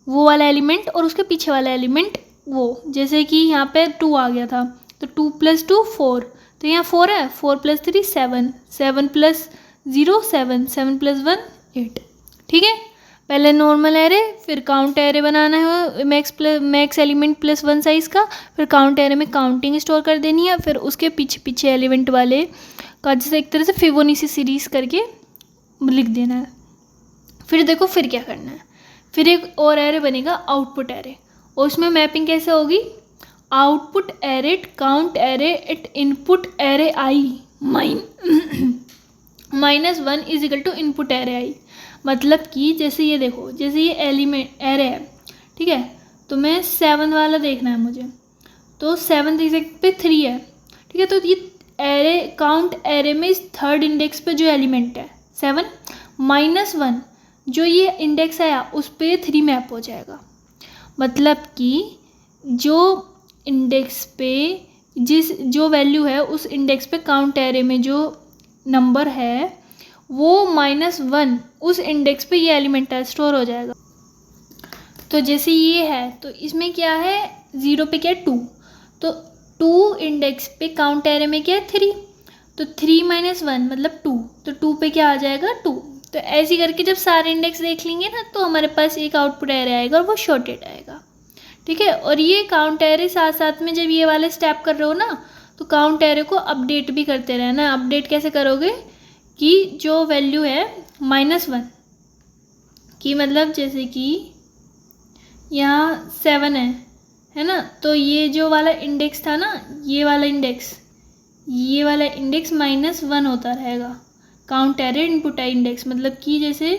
वो वाला एलिमेंट और उसके पीछे वाला एलिमेंट वो, जैसे कि यहाँ पे 2 आ गया था, तो 2 + 2 4, तो यहाँ 4 है, 4 + 3 7, 7 + 0 7, 7 + 1 8, ठीक है। पहले नॉर्मल एरे, फिर काउंट एरे बनाना है मैक्स एलिमेंट प्लस 1 साइज़ का, फिर काउंट एरे में काउंटिंग स्टोर कर देनी है, फिर उसके पीछे पीछे एलिमेंट वाले का जैसे एक तरह से फिबोनाची सीरीज करके लिख देना है। फिर देखो फिर क्या करना है, फिर एक और एरे बनेगा आउटपुट एरे, और उसमें मैपिंग कैसे होगी, output array count array at input array i -1 = input array i. मतलब कि जैसे ये देखो, जैसे ये एलिमेंट एरे है, ठीक है, तो मैं 7 वाला देखना है मुझे, तो 7 पे 3 है, ठीक है। तो ये एरे काउंट एरे में इस थर्ड इंडेक्स पे जो एलिमेंट है 7 -1, जो ये इंडेक्स आया उस पर 3 मैप हो जाएगा। मतलब कि जो इंडेक्स पे जो वैल्यू है उस इंडेक्स पे काउंट एरे में जो नंबर है वो -1 उस इंडेक्स पे ये एलिमेंट स्टोर हो जाएगा। तो जैसे ये है, तो इसमें क्या है, 0 पे क्या है 2, तो 2 इंडेक्स पे काउंट एरे में क्या है 3, तो 3 - 1 मतलब 2, तो 2 पे क्या आ जाएगा 2। तो ऐसे करके जब सारे इंडेक्स देख लेंगे ना, तो हमारे पास एक आउटपुट एरे आएगा और वो शॉर्टेड आएगा, ठीक है। और ये काउंट एरे साथ साथ में जब ये वाले स्टेप कर रहे हो ना, तो काउंट एरे को अपडेट भी करते रहना। अपडेट कैसे करोगे कि जो वैल्यू है -1 कि मतलब जैसे कि यहाँ 7 है ना, तो ये जो वाला इंडेक्स था ना, ये वाला इंडेक्स -1 होता रहेगा। काउंट एरे इनपुट इंडेक्स, मतलब कि जैसे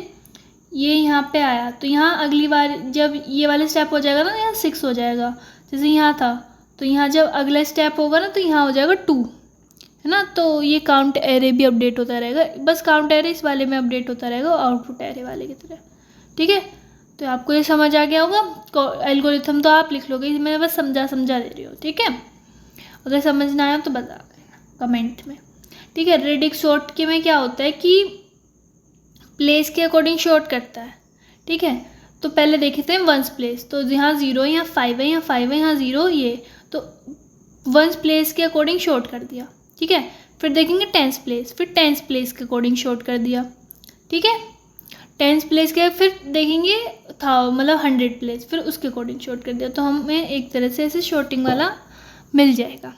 ये यहाँ पे आया तो यहाँ अगली बार जब ये वाला स्टेप हो जाएगा ना, यहाँ 6 हो जाएगा। जैसे यहाँ था तो यहाँ जब अगला स्टेप होगा ना तो यहाँ हो जाएगा 2, है ना। तो ये काउंट एरे भी अपडेट होता रहेगा, बस काउंट एरे इस वाले में अपडेट होता रहेगा आउटपुट एरे वाले की तरह, ठीक है। तो आपको ये समझ आ गया होगा। एल्गोरिथम तो आप लिख लोगे, मैं बस समझा दे रही हूँ, ठीक है। अगर समझ ना आया तो बता देना कमेंट में, ठीक है। रेडिक्स शॉर्ट के में क्या होता है कि प्लेस के अकॉर्डिंग शॉर्ट करता है, ठीक है। तो पहले देखे थे वंस प्लेस, तो यहाँ 0 है, यहाँ 5 है, यहाँ 5 है, यहाँ 0, ये तो वंस प्लेस के अकॉर्डिंग शॉर्ट कर दिया, ठीक है। फिर देखेंगे टेंस प्लेस, फिर टेंस प्लेस के अकॉर्डिंग शॉर्ट कर दिया, ठीक है। टेंस प्लेस के फिर देखेंगे था मतलब 100 प्लेस, फिर उसके अकॉर्डिंग शॉर्ट कर दिया। तो हमें एक तरह से ऐसे शॉर्टिंग वाला मिल जाएगा,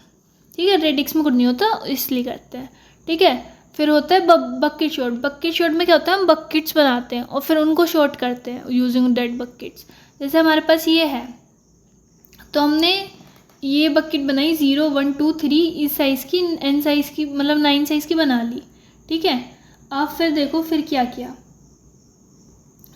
ठीक है। रेडिक्स में कुछ नहीं होता, इसलिए करते हैं, ठीक है। फिर होता है बकेट शॉर्ट। बकेट शॉर्ट में क्या होता है, हम बकेट्स बनाते हैं और फिर उनको शॉर्ट करते हैं यूजिंग डेड बकेट्स। जैसे हमारे पास ये है तो हमने ये बकेट बनाई 0 1 2 3 इस साइज़ की, n साइज़ की, मतलब 9 साइज़ की बना ली, ठीक है। अब फिर देखो फिर क्या किया,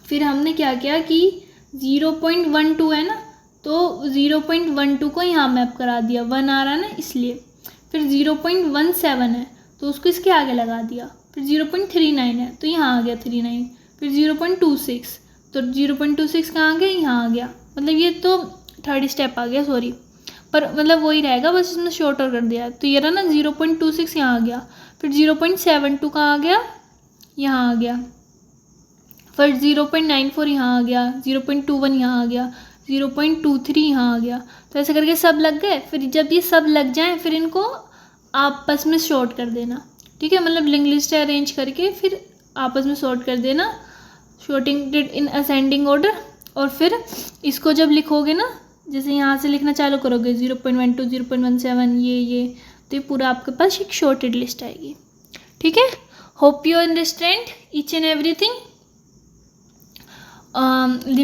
फिर हमने क्या किया कि 0.12 है ना, तो 0.12 को यहाँ मैप करा दिया, 1 आ रहा है ना इसलिए। फिर 0.17 है तो उसको इसके आगे लगा दिया। फिर 0.39 है तो यहाँ आ गया 39। फिर 0.26, तो 0.26 कहाँ आ गया, यहाँ आ गया। मतलब ये तो थर्ड स्टेप आ गया, सॉरी, पर मतलब वही रहेगा, बस इसमें शॉर्टर कर दिया। तो ये रहा ना 0.26 यहाँ आ गया। फिर 0.72 कहाँ आ गया, यहाँ आ गया। फिर 0.94 यहाँ आ गया, 0.21 यहाँ आ गया, 0.23 यहाँ आ गया। तो ऐसे करके सब लग गए। फिर जब ये सब लग जाएं फिर इनको आपस में शॉर्ट कर देना, ठीक है। मतलब लिंक लिस्ट अरेंज करके फिर आपस में शॉर्ट कर देना, शॉर्टिंग इन असेंडिंग ऑर्डर। और फिर इसको जब लिखोगे ना, जैसे यहाँ से लिखना चालू करोगे 0.12 0.17 ये तो ये पूरा आपके पास एक शॉर्टेड लिस्ट आएगी, ठीक है। Hope you understand each and everything.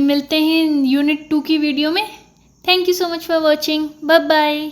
मिलते हैं यूनिट 2 की वीडियो में। Thank you so much for watching, bye bye.